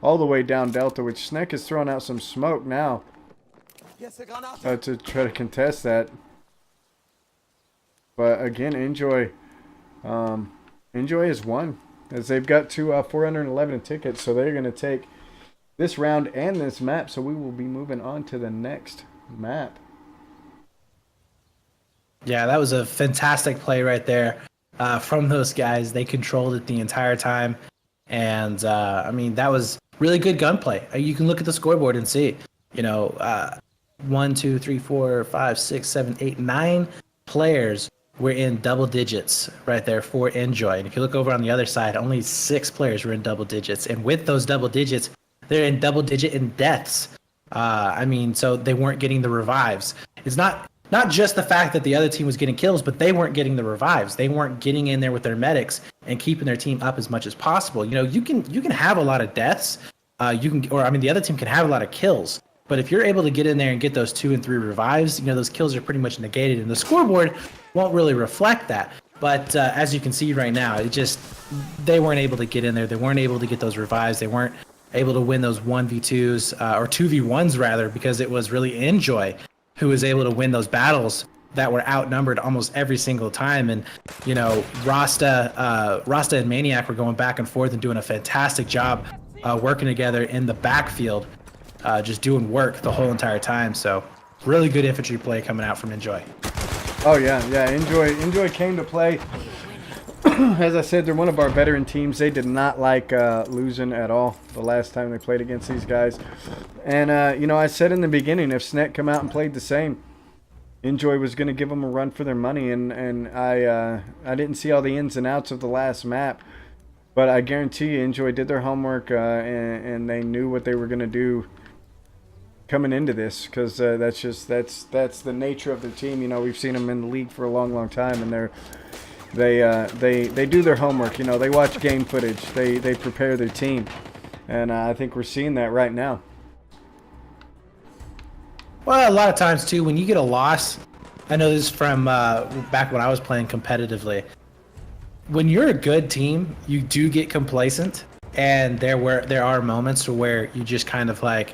all the way down Delta, which Sneck is throwing out some smoke now to try to contest that. But again, Enjoy has won, as they've got to 411 tickets, so they're going to take this round and this map. So we will be moving on to the next map. Yeah, that was a fantastic play right there from those guys. They controlled it the entire time, and I mean, that was really good gunplay. You can look at the scoreboard and see, you know, 1, 2, 3, 4, 5, 6, 7, 8, 9 players were in double digits right there for Enjoy. And if you look over on the other side, only 6 players were in double digits. And with those double digits, they're in double digit in deaths. I mean, so they weren't getting the revives. It's not just the fact that the other team was getting kills, but they weren't getting the revives. They weren't getting in there with their medics and keeping their team up as much as possible. You know, you can have a lot of deaths. The other team can have a lot of kills. But if you're able to get in there and get those 2 and 3 revives, you know, those kills are pretty much negated, and the scoreboard won't really reflect that. But as you can see right now, they weren't able to get in there. They weren't able to get those revives. They weren't able to win those 1v2s or 2v1s rather, because it was really Enjoy who was able to win those battles that were outnumbered almost every single time. And, you know, Rasta and Maniac were going back and forth and doing a fantastic job working together in the backfield. Just doing work the whole entire time. So really good infantry play coming out from Enjoy. Oh yeah, Enjoy came to play. As I said, they're one of our veteran teams. They did not like losing at all the last time they played against these guys. And you know, I said in the beginning, if Sneck come out and played the same, Enjoy was going to give them a run for their money. And I didn't see all the ins and outs of the last map, but I guarantee you, Enjoy did their homework and they knew what they were going to do coming into this, because that's the nature of their team. You know, we've seen them in the league for a long time, and they do their homework. You know, they watch game footage, they prepare their team, and I think we're seeing that right now. Well, a lot of times too, when you get a loss, I know this from back when I was playing competitively. When you're a good team, you do get complacent, and there are moments where you just kind of like,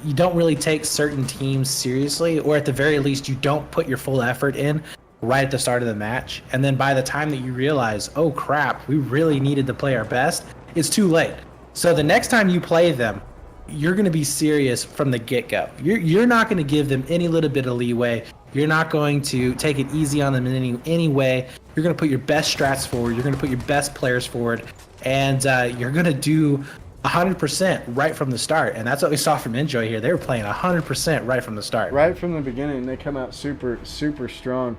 you don't really take certain teams seriously, or at the very least, you don't put your full effort in right at the start of the match. And then by the time that you realize, oh crap, we really needed to play our best, it's too late. So the next time you play them, you're going to be serious from the get-go. You're not going to give them any little bit of leeway. You're not going to take it easy on them in any way. You're going to put your best strats forward. You're going to put your best players forward, and you're going to do 100% right from the start. And that's what we saw from Enjoy here. They were playing 100% right from the start. Right from the beginning, they come out super, super strong.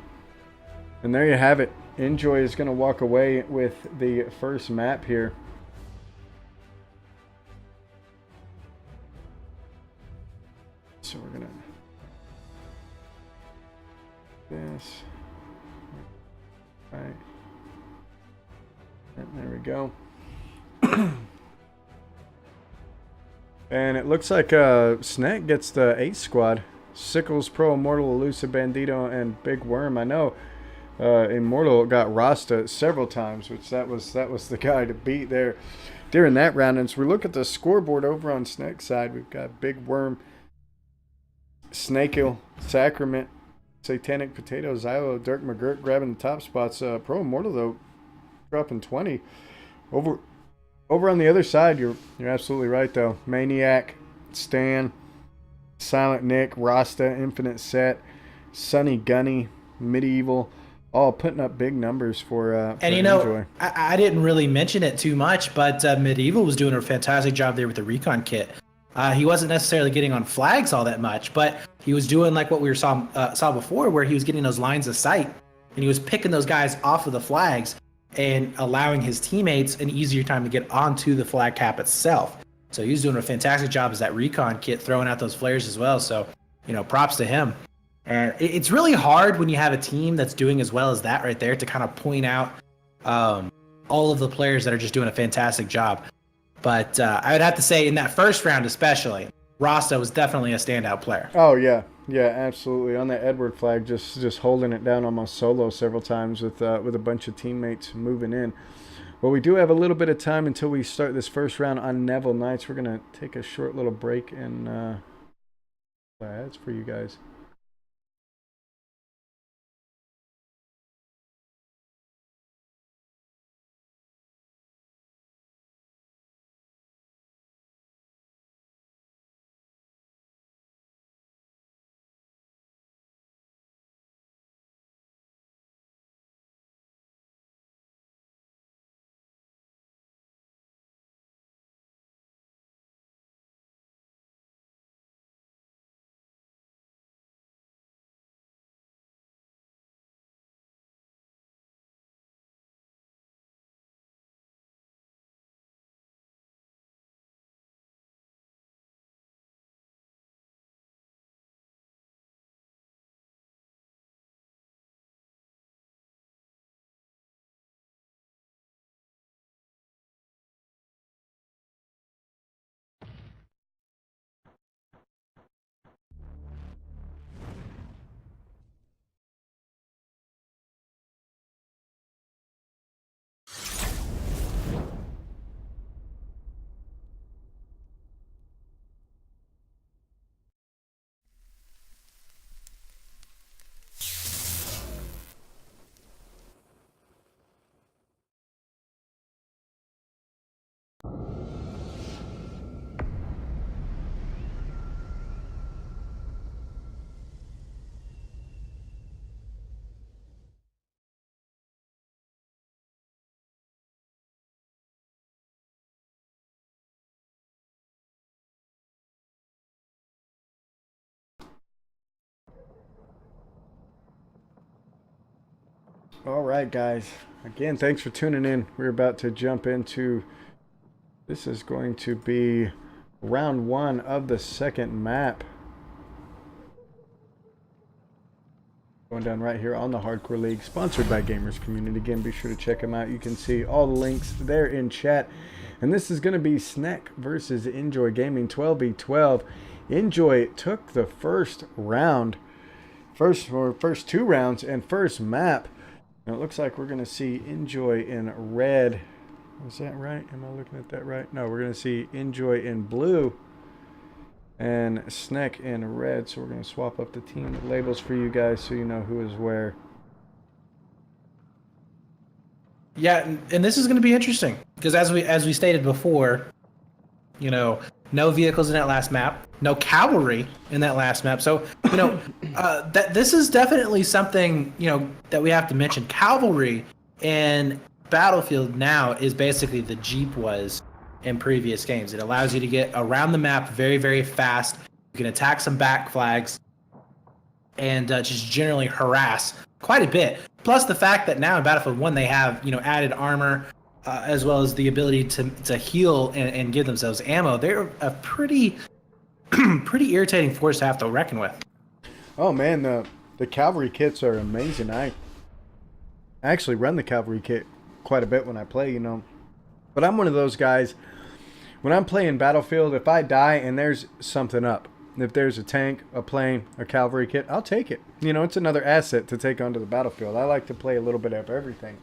And there you have it. Enjoy is going to walk away with the first map here. So we're going to this. All right. There we go. And it looks like Snake gets the 8 squad. Sickles, Pro Immortal, Elusive Bandito, and Big Worm. I know Immortal got Rasta several times, which that was the guy to beat there during that round. And so we look at the scoreboard over on Snake's side. We've got Big Worm, Snakehill, Sacrament, Satanic Potato, Xylo, Dirk McGurk grabbing the top spots. Pro Immortal, though, dropping 20. Over on the other side, you're absolutely right, though. Maniac, Stan, Silent Nick, Rasta, Infinite Set, Sunny Gunny, Medieval, all putting up big numbers for and you know, Enjoy. I didn't really mention it too much, but Medieval was doing a fantastic job there with the recon kit. He wasn't necessarily getting on flags all that much, but he was doing like what we saw before, where he was getting those lines of sight, and he was picking those guys off of the flags and allowing his teammates an easier time to get onto the flag cap itself. So he was doing a fantastic job as that recon kit, throwing out those flares as well. So, you know, props to him. And it's really hard when you have a team that's doing as well as that right there to kind of point out all of the players that are just doing a fantastic job. But I would have to say in that first round especially, Rasta was definitely a standout player. Oh, yeah. Yeah, absolutely. On that Edward flag, just holding it down almost solo several times with a bunch of teammates moving in. Well, we do have a little bit of time until we start this first round on Neville Knights. We're going to take a short little break and ads for you guys. All right, guys. Again, thanks for tuning in. We're about to jump into, this is going to be round 1 of the second map. Going down right here on the Hardcore League, sponsored by Gamers Community. Again, be sure to check them out. You can see all the links there in chat. And this is going to be Snack versus Enjoy Gaming 12v12. Enjoy took the first round, first 2 rounds and first map. And it looks like we're going to see Enjoy in red. Is that right? Am I looking at that right? No, we're going to see Enjoy in blue and Snack in red. So we're going to swap up the team labels for you guys so you know who is where. Yeah, and this is going to be interesting because as we stated before, you know, no vehicles in that last map, no cavalry in that last map. So, that this is definitely something, that we have to mention. Cavalry in Battlefield now is basically the Jeep was in previous games. It allows you to get around the map very, very fast. You can attack some back flags and just generally harass quite a bit. Plus the fact that now in Battlefield 1 they have, added armor, as well as the ability to heal and give themselves ammo. They're a pretty irritating force to have to reckon with. Oh man, the cavalry kits are amazing. I actually run the cavalry kit quite a bit when I play, But I'm one of those guys, when I'm playing Battlefield, if I die and there's something up, if there's a tank, a plane, a cavalry kit, I'll take it. It's another asset to take onto the battlefield. I like to play a little bit of everything.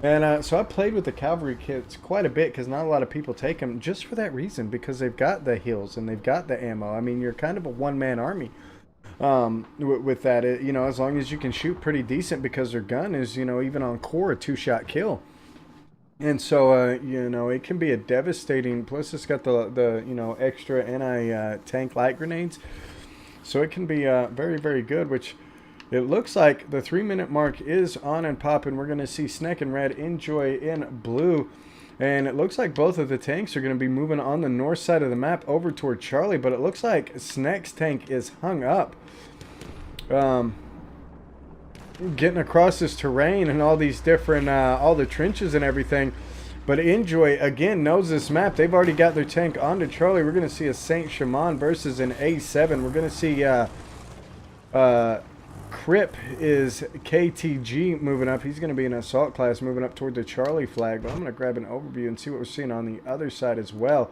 And so I played with the cavalry kits quite a bit because not a lot of people take them just for that reason, because they've got the heals and they've got the ammo. I mean, you're kind of a one-man army with that. As long as you can shoot pretty decent, because their gun is, even on core, a 2-shot kill. And so, it can be a devastating, plus it's got the extra anti-tank light grenades. So it can be very, very good, which it looks like the 3-minute mark is on and popping. We're going to see Snek in red, Enjoy in blue. And it looks like both of the tanks are going to be moving on the north side of the map over toward Charlie. But it looks like Snek's tank is hung up. Getting across this terrain and all these different, all the trenches and everything. But Enjoy, again, knows this map. They've already got their tank onto Charlie. We're going to see a Saint Chamon versus an A7. We're going to see Crip is KTG moving up. He's going to be an assault class moving up toward the Charlie flag. But I'm going to grab an overview and see what we're seeing on the other side as well.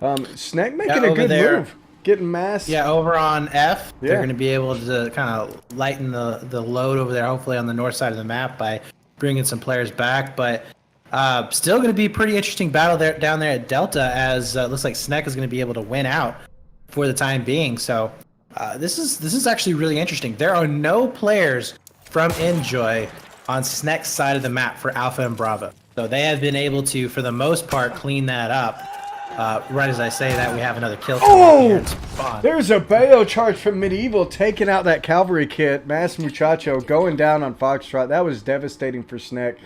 Snek making a good move. Getting mass. Yeah, over on F, they're going to be able to kind of lighten the load over there, hopefully on the north side of the map, by bringing some players back. But still going to be a pretty interesting battle down there at Delta, as it looks like Snek is going to be able to win out for the time being. So this is actually really interesting. There are no players from Enjoy on Snek's side of the map for Alpha and Bravo. So they have been able to, for the most part, clean that up. Right as I say that, we have another kill. Oh! There's a Bayo charge from Medieval taking out that cavalry kit. Mass Muchacho going down on Foxtrot. That was devastating for Snek.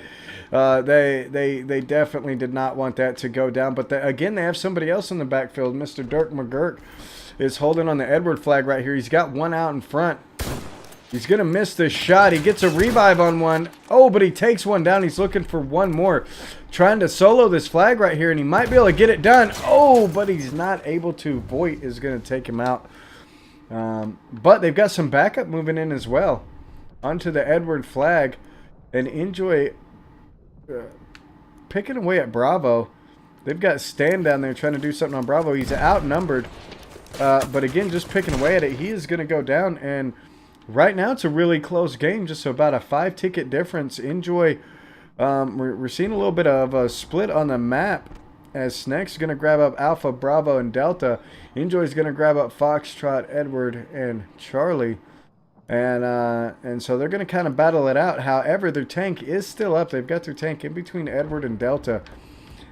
They definitely did not want that to go down. But again, they have somebody else in the backfield. Mr. Dirk McGurk is holding on the Edward flag right here. He's got one out in front. He's going to miss this shot. He gets a revive on one. Oh, but he takes one down. He's looking for one more. Trying to solo this flag right here, and he might be able to get it done. Oh, but he's not able to. Voight is going to take him out. But they've got some backup moving in as well onto the Edward flag. And Enjoy picking away at Bravo. They've got Stan down there trying to do something on Bravo. He's outnumbered. But again, just picking away at it. He is going to go down, and right now it's a really close game, just about a 5-ticket difference. Enjoy, we're seeing a little bit of a split on the map, as Snek's going to grab up Alpha, Bravo, and Delta. Enjoy's going to grab up Foxtrot, Edward, and Charlie. And so they're going to kind of battle it out. However, their tank is still up. They've got their tank in between Edward and Delta.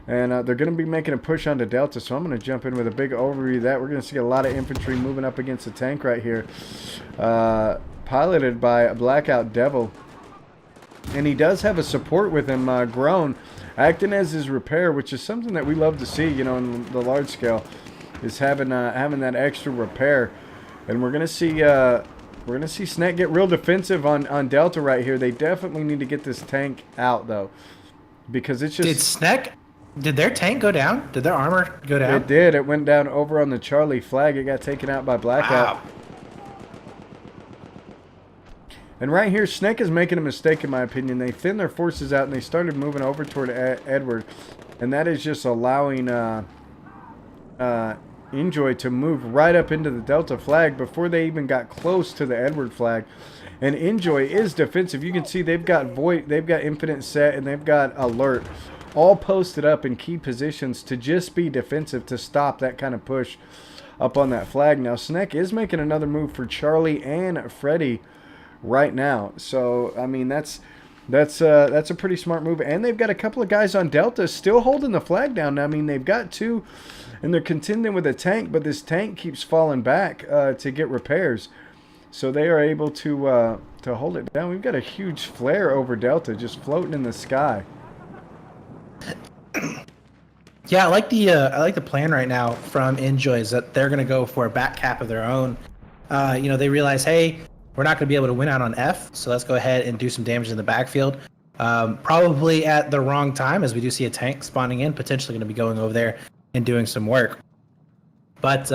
And they're going to be making a push onto Delta, so I'm going to jump in with a big overview of that. We're going to see a lot of infantry moving up against the tank right here, piloted by a Blackout Devil. And he does have a support with him, Grown, acting as his repair, which is something that we love to see, in the large scale, is having that extra repair. And we're going to see Snek get real defensive on Delta right here. They definitely need to get this tank out, though, because it's just... Did their tank go down? Did their armor go down? It did. It went down over on the Charlie flag. It got taken out by Blackout. Wow. And right here, Snek is making a mistake, in my opinion. They thinned their forces out, and they started moving over toward Edward. And that is just allowing Enjoy to move right up into the Delta flag before they even got close to the Edward flag. And Enjoy is defensive. You can see they've got Voight, they've got Infinite Set, and they've got Alert, all posted up in key positions to just be defensive, to stop that kind of push up on that flag. Now, Snek is making another move for Charlie and Freddy right now. So, I mean, that's That's a pretty smart move. And they've got a couple of guys on Delta still holding the flag down. I mean, they've got 2, and they're contending with a tank, but this tank keeps falling back to get repairs. So they are able to hold it down. We've got a huge flare over Delta just floating in the sky. Yeah, I like the plan right now from Enjoy is that they're going to go for a back cap of their own. They realize, hey, we're not going to be able to win out on F, so let's go ahead and do some damage in the backfield. Probably at the wrong time, as we do see a tank spawning in, potentially going to be going over there and doing some work. But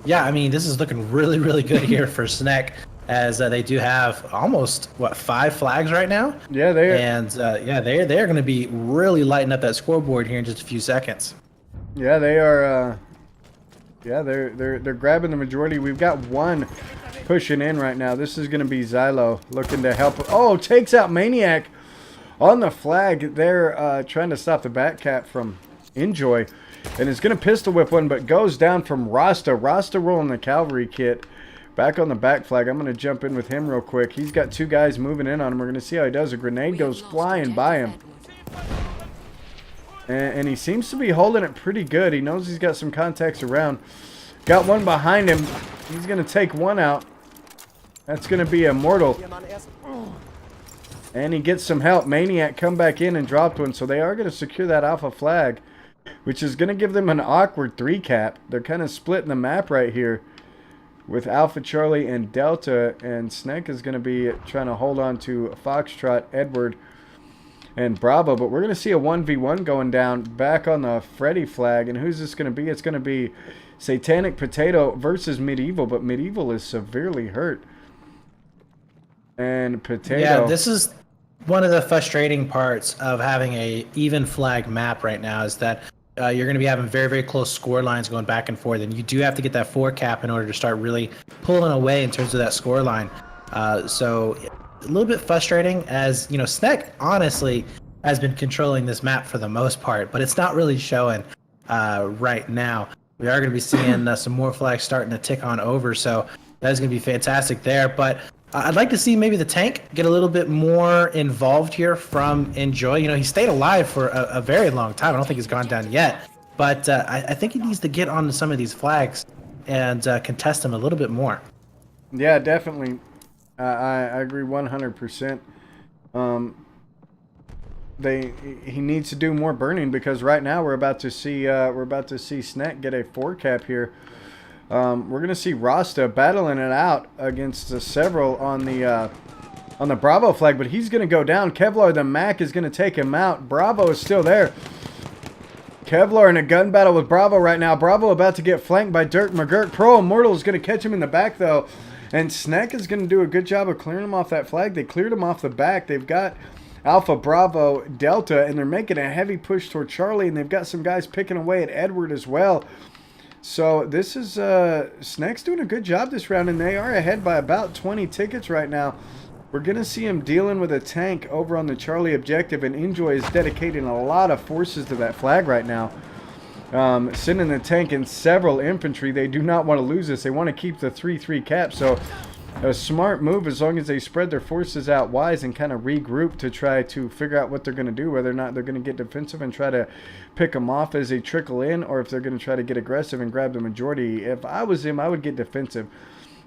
yeah, I mean, this is looking really, really good here for Snek, as they do have almost 5 flags right now. Yeah, they are. And they're going to be really lighting up that scoreboard here in just a few seconds. Yeah, they are. Yeah, they're grabbing the majority. We've got 1 pushing in right now. This is going to be Xylo looking to help. Oh, takes out Maniac on the flag. They're trying to stop the back cap from Enjoy, and is going to pistol whip one, but goes down from Rasta. Rasta rolling the cavalry kit. Back on the back flag. I'm going to jump in with him real quick. He's got 2 guys moving in on him. We're going to see how he does. A grenade goes flying by him. And he seems to be holding it pretty good. He knows he's got some contacts around. Got 1 behind him. He's going to take 1 out. That's going to be Immortal. And he gets some help. Maniac come back in and dropped 1. So they are going to secure that alpha flag, which is going to give them an awkward 3 cap. They're kind of splitting the map right here with Alpha Charlie and Delta. And Snek is going to be trying to hold on to Foxtrot, Edward, and Bravo. But we're going to see a 1v1 going down back on the Freddy flag. And who's this going to be? It's going to be Satanic Potato versus Medieval. But Medieval is severely hurt. And Potato. Yeah, this is one of the frustrating parts of having a even flag map right now, is that you're going to be having very, very close score lines going back and forth, and you do have to get that 4 cap in order to start really pulling away in terms of that score line. So a little bit frustrating, as you know, Snek honestly has been controlling this map for the most part, but it's not really showing right now. We are going to be seeing some more flags starting to tick on over, so that is going to be fantastic there. But I'd like to see maybe the tank get a little bit more involved here from Enjoy. You know, he stayed alive for a very long time. I don't think he's gone down yet. But I think he needs to get on some of these flags and contest them a little bit more. Yeah, definitely. I agree 100%. He needs to do more burning, because right now we're about to see Snek get a 4 cap here. We're going to see Rasta battling it out against several on the Bravo flag, but he's going to go down. Kevlar the Mac is going to take him out. Bravo is still there. Kevlar in a gun battle with Bravo right now. Bravo about to get flanked by Dirk McGurk. Pro Immortal is going to catch him in the back, though. And Snek is going to do a good job of clearing him off that flag. They cleared him off the back. They've got Alpha, Bravo, Delta, and they're making a heavy push toward Charlie, and they've got some guys picking away at Edward as well. So this is Snek's doing a good job this round, and they are ahead by about 20 tickets right now. We're going to see him dealing with a tank over on the Charlie objective, and Enjoy is dedicating a lot of forces to that flag right now. Sending the tank and several infantry. They do not want to lose this. They want to keep the 3-3 cap. So a smart move, as long as they spread their forces out wise and kind of regroup to try to figure out what they're going to do, whether or not they're going to get defensive and try to pick them off as they trickle in, or if they're going to try to get aggressive and grab the majority. If I was him, I would get defensive,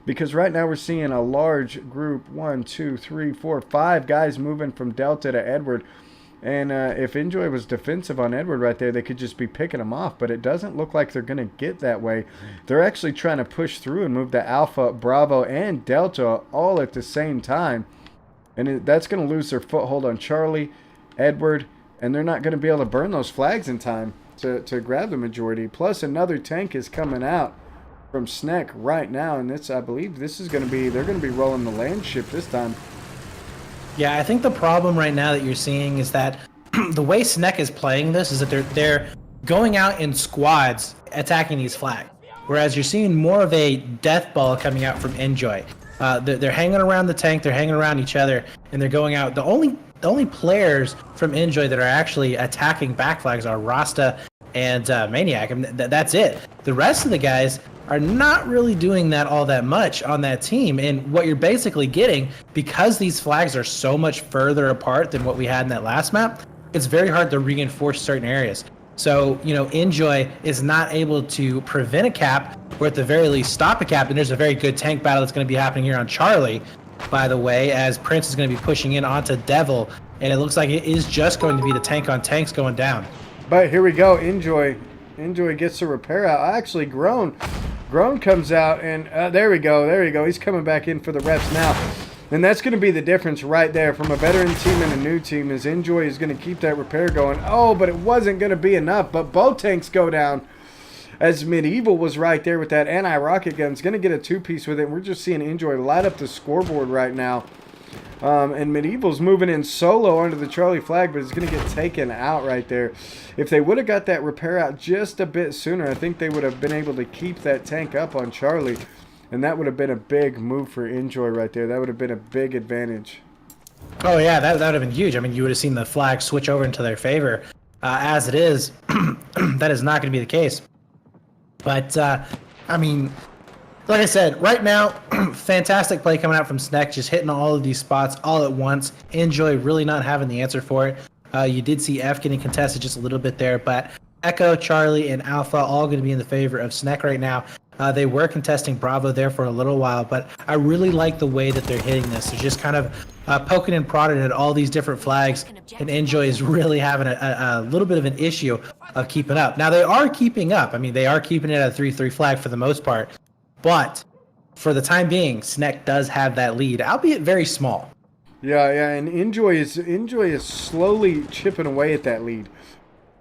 because right now we're seeing a large group, 1, 2, 3, 4, 5 guys moving from Delta to Edward. And if Enjoy was defensive on Edward right there, they could just be picking him off. But it doesn't look like they're going to get that way. They're actually trying to push through and move the Alpha, Bravo, and Delta all at the same time. And that's going to lose their foothold on Charlie, Edward, and they're not going to be able to burn those flags in time to grab the majority. Plus, another tank is coming out from Snek right now. And this, I believe this is going to be, they're going to be rolling the land ship this time. Yeah, I think the problem right now that you're seeing is that the way Snek is playing this is that they're going out in squads attacking these flags, whereas you're seeing more of a death ball coming out from Enjoy. They're hanging around the tank, they're hanging around each other, and they're going out. The only players from Enjoy that are actually attacking back flags are Rasta and Maniac, and that's it. The rest of the guys are not really doing that all that much on that team. And what you're basically getting, because these flags are so much further apart than what we had in that last map, it's very hard to reinforce certain areas. So, you know, Enjoy is not able to prevent a cap, or at the very least stop a cap. And there's a very good tank battle that's going to be happening here on Charlie, by the way, as Prince is going to be pushing in onto Devil. And it looks like it is just going to be the tank on tanks going down. But here we go. Enjoy gets the repair out. Actually, Groan comes out, and there we go. He's coming back in for the reps now. And that's going to be the difference right there from a veteran team and a new team, is Enjoy is going to keep that repair going. Oh, but it wasn't going to be enough. But both tanks go down, as Medieval was right there with that anti-rocket gun. It's going to get a two-piece with it. We're just seeing Enjoy light up the scoreboard right now. And Medieval's moving in solo under the Charlie flag, but it's going to get taken out right there. If they would have got that repair out just a bit sooner, I think they would have been able to keep that tank up on Charlie. And that would have been a big move for Enjoy right there. That would have been a big advantage. Oh, yeah, that would have been huge. I mean, you would have seen the flag switch over into their favor. As it is, that is not going to be the case. But, I mean, like I said, right now, fantastic play coming out from Sneck, just hitting all of these spots all at once. Enjoy really not having the answer for it. You did see F getting contested just a little bit there, but Echo, Charlie, and Alpha all going to be in the favor of Sneck right now. They were contesting Bravo there for a little while, but I really like the way that they're hitting this. They're just kind of poking and prodding at all these different flags, and Enjoy is really having a little bit of an issue of keeping up. Now, they are keeping up. I mean, they are keeping it at a 3-3 flag for the most part, but for the time being, Sneck does have that lead, albeit very small. Yeah, and Enjoy is slowly chipping away at that lead.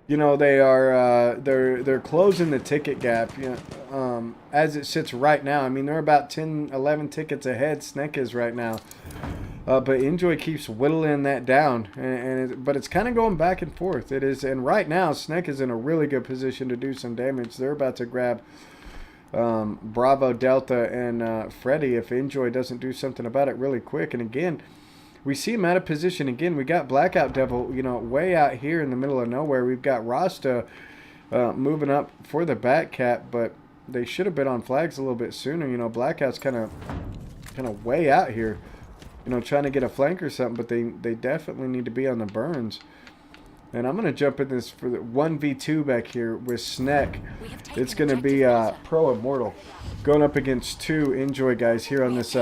You know, they're closing the ticket gap, you know, as it sits right now. I mean, they're about 10, 11 tickets ahead, Sneck is right now. But Enjoy keeps whittling that down, but it's kind of going back and forth. It is, and right now, Sneck is in a really good position to do some damage. They're about to grab Bravo, Delta, and Freddy if Enjoy doesn't do something about it really quick. And again, we see him out of position again. We got Blackout Devil, you know, way out here in the middle of nowhere. We've got Rasta moving up for the back cap, but they should have been on flags a little bit sooner. You know, Blackout's kind of way out here, you know, trying to get a flank or something, but they definitely need to be on the burns. And I'm going to jump in this for the 1v2 back here with Sneck. It's going to be Pro Immortal going up against two Enjoy guys here on this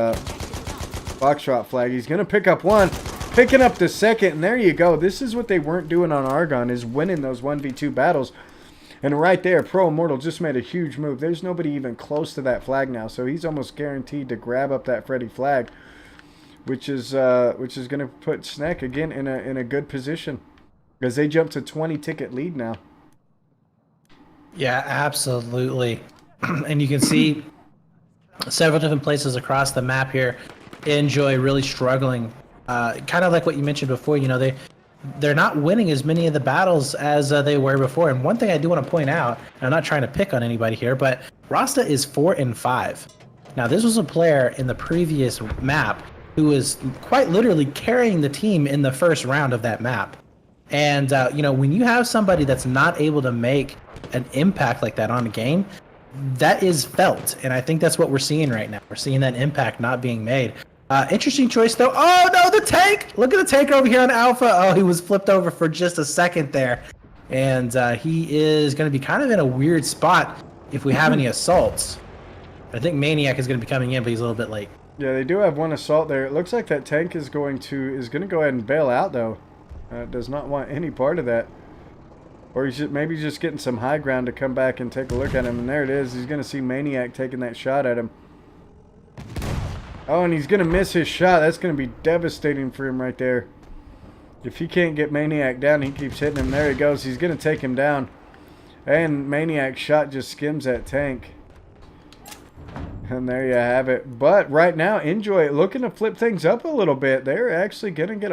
Foxtrot flag. He's going to pick up one, picking up the second, and there you go. This is what they weren't doing on Argon, is winning those 1v2 battles. And right there, Pro Immortal just made a huge move. There's nobody even close to that flag now, so he's almost guaranteed to grab up that Freddy flag, which is going to put Sneck again in a good position, as they jump to 20 ticket lead now. Yeah, absolutely. And you can see several different places across the map here. Enjoy really struggling, kind of like what you mentioned before. You know, they're not winning as many of the battles as they were before. And one thing I do want to point out, and I'm not trying to pick on anybody here, but Rasta is 4-5. Now, this was a player in the previous map who was quite literally carrying the team in the first round of that map. And you know, when you have somebody that's not able to make an impact like that on a game, that is felt, and I think that's what we're seeing right now. We're seeing that impact not being made. Interesting choice, though. Oh, no, the tank! Look at the tank over here on Alpha. Oh, he was flipped over for just a second there. And he is going to be kind of in a weird spot if we have any assaults. I think Maniac is going to be coming in, but he's a little bit late. Yeah, they do have one assault there. It looks like that tank is going to go ahead and bail out, though. Does not want any part of that. Or he's maybe just getting some high ground to come back and take a look at him. And there it is. He's going to see Maniac taking that shot at him. Oh, and he's going to miss his shot. That's going to be devastating for him right there. If he can't get Maniac down, he keeps hitting him. There he goes. He's going to take him down. And Maniac's shot just skims that tank. And there you have it. But right now, Enjoy looking to flip things up a little bit. They're actually going to get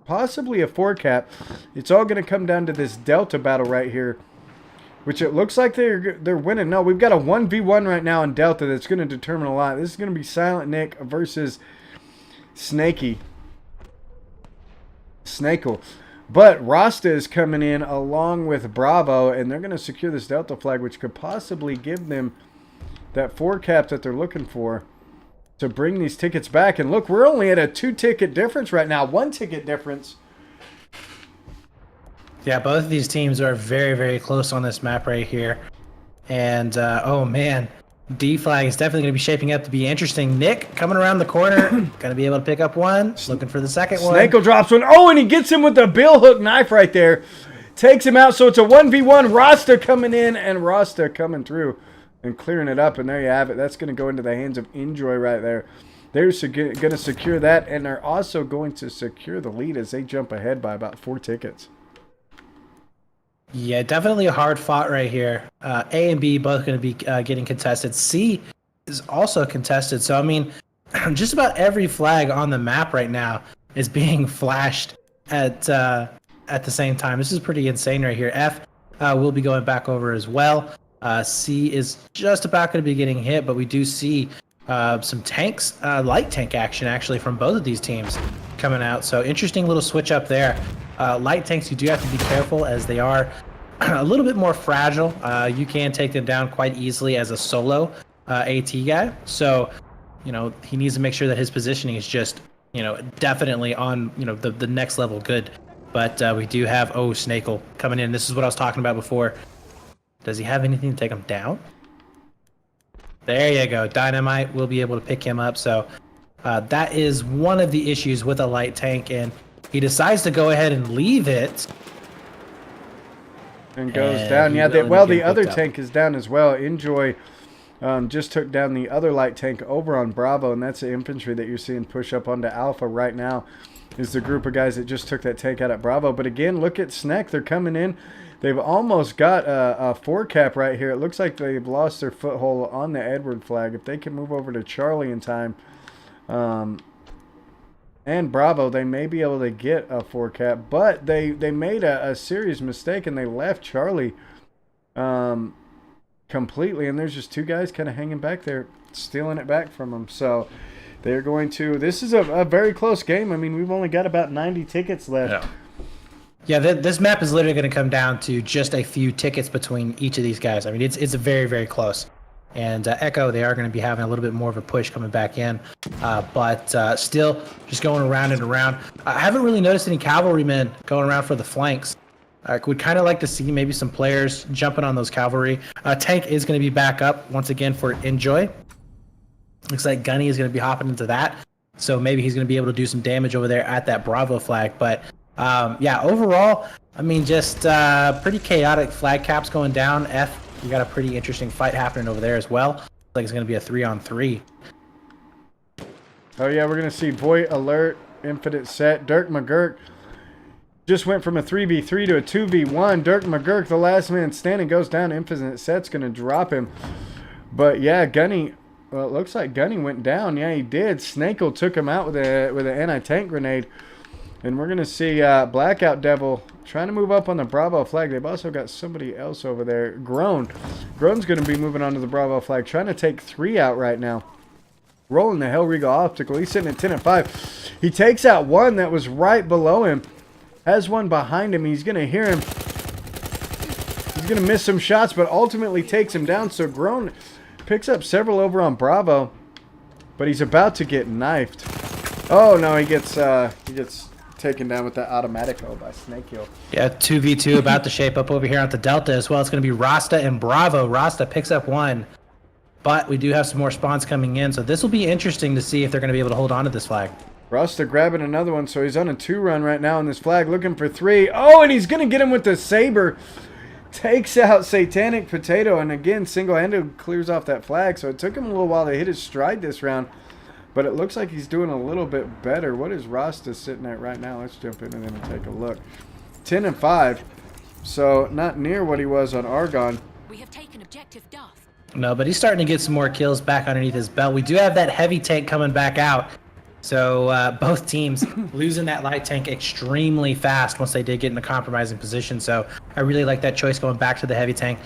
possibly a 4-cap. It's all going to come down to this Delta battle right here, which it looks like they're winning. No, we've got a 1v1 right now in Delta that's going to determine a lot. This is going to be Silent Nick versus Snakel. But Rasta is coming in along with Bravo, and they're going to secure this Delta flag, which could possibly give them that 4 cap that they're looking for to bring these tickets back. And look, we're only at a 2-ticket difference right now. 1-ticket difference. Yeah, both of these teams are very, very close on this map right here. And, oh man, D flag is definitely going to be shaping up to be interesting. Nick coming around the corner, going to be able to pick up one. Looking for the second one. Snake drops one. Oh, and he gets him with the bill hook knife right there. Takes him out, so it's a 1v1. Rasta coming in, and Rasta coming through and clearing it up. And there you have it. That's going to go into the hands of Enjoy right there. They're going to secure that, and they're also going to secure the lead as they jump ahead by about 4 tickets. Yeah, definitely a hard fought right here. A and B both going to be getting contested. C is also contested. So, I mean, just about every flag on the map right now is being flashed at the same time. This is pretty insane right here. F will be going back over as well. C is just about going to be getting hit, but we do see some tanks, light tank action actually from both of these teams coming out. So interesting little switch up there. Light tanks, you do have to be careful as they are a little bit more fragile. You can take them down quite easily as a solo AT guy. So, you know, he needs to make sure that his positioning is just, you know, definitely on, you know, the next level good. But we do have, Snakel coming in. This is what I was talking about before. Does he have anything to take him down? There you go. Dynamite will be able to pick him up. So that is one of the issues with a light tank, and he decides to go ahead and leave it. And goes down. Yeah, the other tank is down as well. Enjoy just took down the other light tank over on Bravo, and that's the infantry that you're seeing push up onto Alpha right now is the group of guys that just took that tank out at Bravo. But again, look at Sneck. They're coming in. They've almost got a 4 cap right here. It looks like they've lost their foothold on the Edward flag. If they can move over to Charlie in time and Bravo, they may be able to get a 4 cap. But they made a serious mistake, and they left Charlie completely. And there's just 2 guys kind of hanging back there, stealing it back from them. So they're going to – this is a very close game. I mean, we've only got about 90 tickets left. Yeah. Yeah, this map is literally going to come down to just a few tickets between each of these guys. I mean, it's very, very close. And Echo, they are going to be having a little bit more of a push coming back in. But still just going around and around. I haven't really noticed any cavalrymen going around for the flanks. I would kind of like to see maybe some players jumping on those cavalry. Tank is going to be back up once again for Enjoy. Looks like Gunny is going to be hopping into that. So maybe he's going to be able to do some damage over there at that Bravo flag. But yeah, overall, I mean, just pretty chaotic flag caps going down. F, we got a pretty interesting fight happening over there as well. Looks like it's going to be a 3-on-3. Oh, yeah, we're going to see Voight Alert, Infinite Set. Dirk McGurk just went from a 3v3 to a 2v1. Dirk McGurk, the last man standing, goes down. Infinite Set's going to drop him. But, yeah, Gunny, well, it looks like Gunny went down. Yeah, he did. Snakel took him out with an anti-tank grenade. And we're going to see Blackout Devil trying to move up on the Bravo flag. They've also got somebody else over there. Groan's going to be moving onto the Bravo flag, trying to take 3 out right now. Rolling the Hellregal Optical. He's sitting at 10-5. He takes out one that was right below him. Has one behind him. He's going to hear him. He's going to miss some shots, but ultimately takes him down. So Groan picks up several over on Bravo, but he's about to get knifed. Oh, no, he gets taken down with that Automatico by Snakehill. Yeah, 2v2 about to shape up over here at the Delta as well. It's going to be Rasta and Bravo. Rasta picks up one, but we do have some more spawns coming in, so this will be interesting to see if they're going to be able to hold on to this flag. Rasta grabbing another one, so he's on a 2-run right now on this flag, looking for 3. Oh, and he's going to get him with the Saber. Takes out Satanic Potato, and again, single-handed clears off that flag, so it took him a little while to hit his stride this round. But it looks like he's doing a little bit better. What is Rasta sitting at right now? Let's jump in and then take a look. 10-5. So not near what he was on Argon. We have taken objective Duff. No, but he's starting to get some more kills back underneath his belt. We do have that heavy tank coming back out. So both teams losing that light tank extremely fast once they did get in a compromising position. So I really like that choice going back to the heavy tank.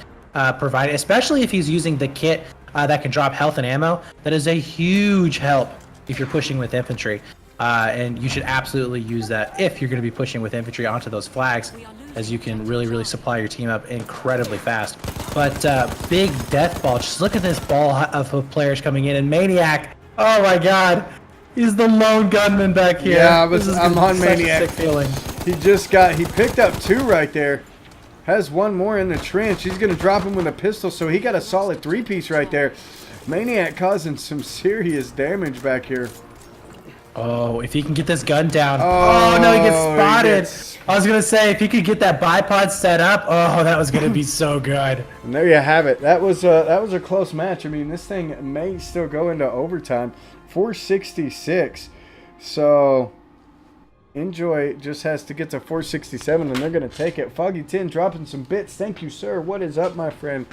Provided, especially if he's using the kit that can drop health and ammo. That is a huge help if you're pushing with infantry. And you should absolutely use that if you're going to be pushing with infantry onto those flags, as you can really supply your team up incredibly fast. But big death ball. Just look at this ball of players coming in. And Maniac, oh my god, he's the lone gunman back here. Yeah, I'm on Maniac. Sick feeling. He picked up 2 right there. Has 1 more in the trench. He's going to drop him with a pistol, so he got a solid 3-piece right there. Maniac causing some serious damage back here. Oh, if he can get this gun down. Oh no, he gets spotted. I was going to say, if he could get that bipod set up, oh, that was going to be so good. And there you have it. That was a close match. I mean, this thing may still go into overtime. 466. So Enjoy just has to get to 467, and they're going to take it. Foggy 10 dropping some bits. Thank you, sir. What is up, my friend?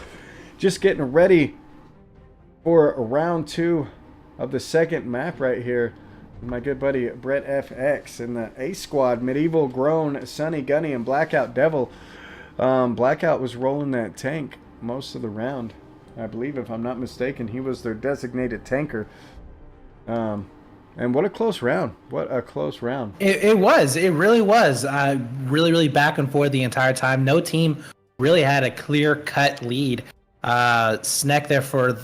Just getting ready for round 2 of the second map right here. My good buddy Brett FX and the A Squad, Medieval Grown, Sunny Gunny, and Blackout Devil. Blackout was rolling that tank most of the round, I believe, if I'm not mistaken. He was their designated tanker. And what a close round. What a close round. It was. It really was. Really back and forth the entire time. No team really had a clear-cut lead. Sneck there for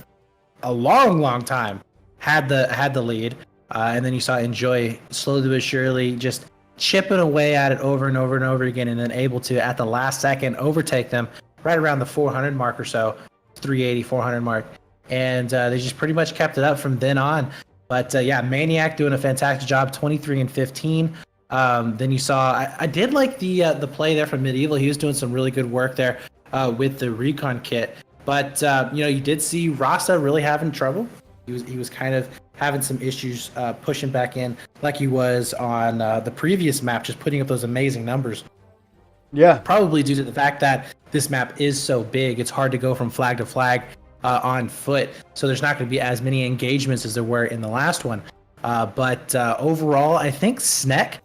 a long time had the lead. And then you saw Enjoy slowly but surely just chipping away at it over and over again, and then able to, at the last second, overtake them right around the 400 mark or so, 380, 400 mark. And they just pretty much kept it up from then on. But yeah, Maniac doing a fantastic job, 23 and 15. Then you saw, I did like the play there from Medieval. He was doing some really good work there with the recon kit. But you did see Rasa really having trouble. He was kind of having some issues pushing back in like he was on the previous map, just putting up those amazing numbers. Yeah. Probably due to the fact that this map is so big, it's hard to go from flag to flag on foot. So there's not going to be as many engagements as there were in the last one. But overall, I think Sneck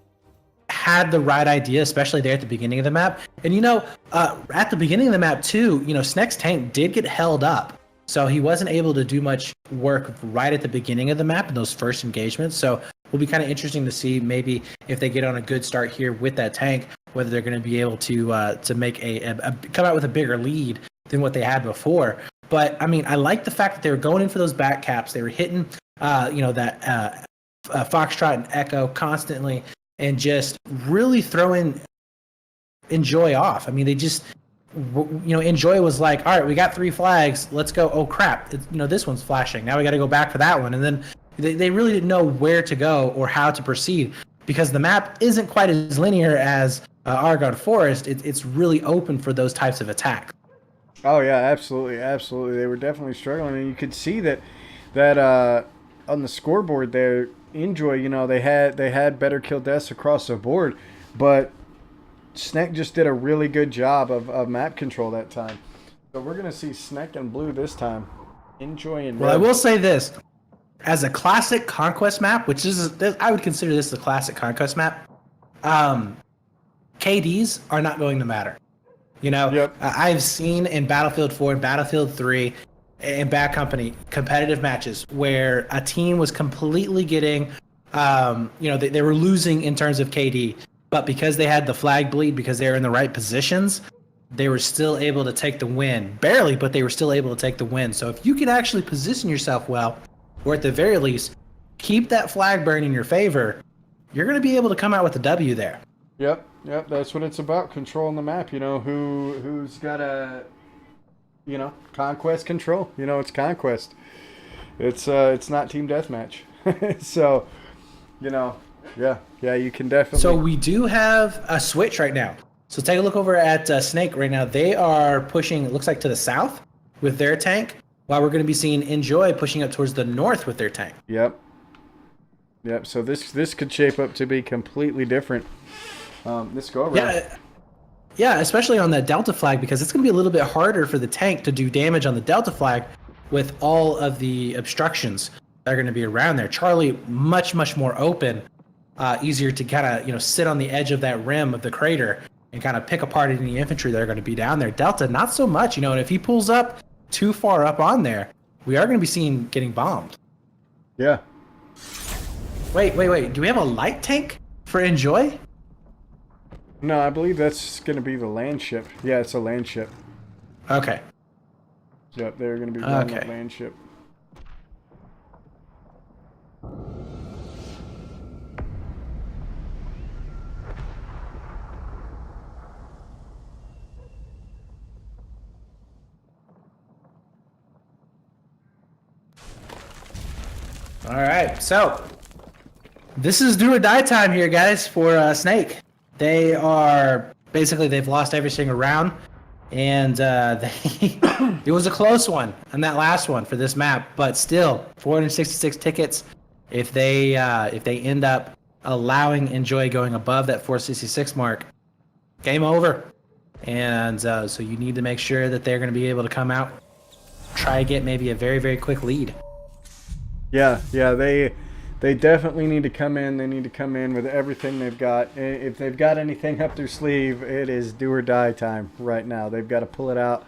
had the right idea, especially there at the beginning of the map. And at the beginning of the map too, Sneck's tank did get held up. So he wasn't able to do much work right at the beginning of the map in those first engagements. So will be kind of interesting to see maybe if they get on a good start here with that tank, whether they're going to be able to make come out with a bigger lead than what they had before. But I mean, I like the fact that they were going in for those back caps. They were hitting, that Foxtrot and Echo constantly, and just really throwing Enjoy off. I mean, they just. Enjoy was like, all right, we got 3 flags. Let's go. Oh crap! This one's flashing. Now we got to go back for that one. And then they really didn't know where to go or how to proceed, because the map isn't quite as linear as Argonne Forest. It's really open for those types of attacks. Oh yeah, absolutely. They were definitely struggling, and you could see that on the scoreboard there, Enjoy. They had better kill deaths across the board, but Sneck just did a really good job of map control that time. So we're going to see Sneck and blue this time. Enjoy and red. Well, I will say this. As a classic conquest map, which I would consider this the classic conquest map, KDs are not going to matter. Yep. I've seen in Battlefield 4 and Battlefield 3 and Bad Company competitive matches where a team was completely getting, they were losing in terms of KD. But because they had the flag bleed, because they were in the right positions, they were still able to take the win. Barely, but they were still able to take the win. So if you can actually position yourself well, or at the very least, keep that flag burn in your favor, you're going to be able to come out with a W there. Yep. That's what it's about, controlling the map. Who's got a, conquest control. It's conquest. It's not team deathmatch. So, Yeah, you can definitely. So we do have a switch right now. So take a look over at Snake right now. They are pushing, it looks like, to the south with their tank, while we're going to be seeing Enjoy pushing up towards the north with their tank. Yep. So this could shape up to be completely different. This go around. Yeah, especially on that Delta flag, because it's going to be a little bit harder for the tank to do damage on the Delta flag with all of the obstructions that are going to be around there. Charlie, much more open. Easier to kind of sit on the edge of that rim of the crater and kind of pick apart any infantry that are going to be down there. Delta, not so much. And if he pulls up too far up on there, we are going to be seeing getting bombed. Yeah. Wait. Do we have a light tank for Enjoy? No, I believe that's going to be the land ship. Yeah, it's a land ship. Okay. Yep, they're going to be running that Okay. land ship. All right, so this is do or die time here, guys, for Snake. They are basically they've lost every single round, and it was a close one on that last one for this map. But still, 466 tickets. If they end up allowing Enjoy going above that 466 mark, game over. And so you need to make sure that they're going to be able to come out, try to get maybe a very, very quick lead. Yeah, they definitely need to come in. They need to come in with everything they've got. If they've got anything up their sleeve, it is do or die time right now. They've got to pull it out.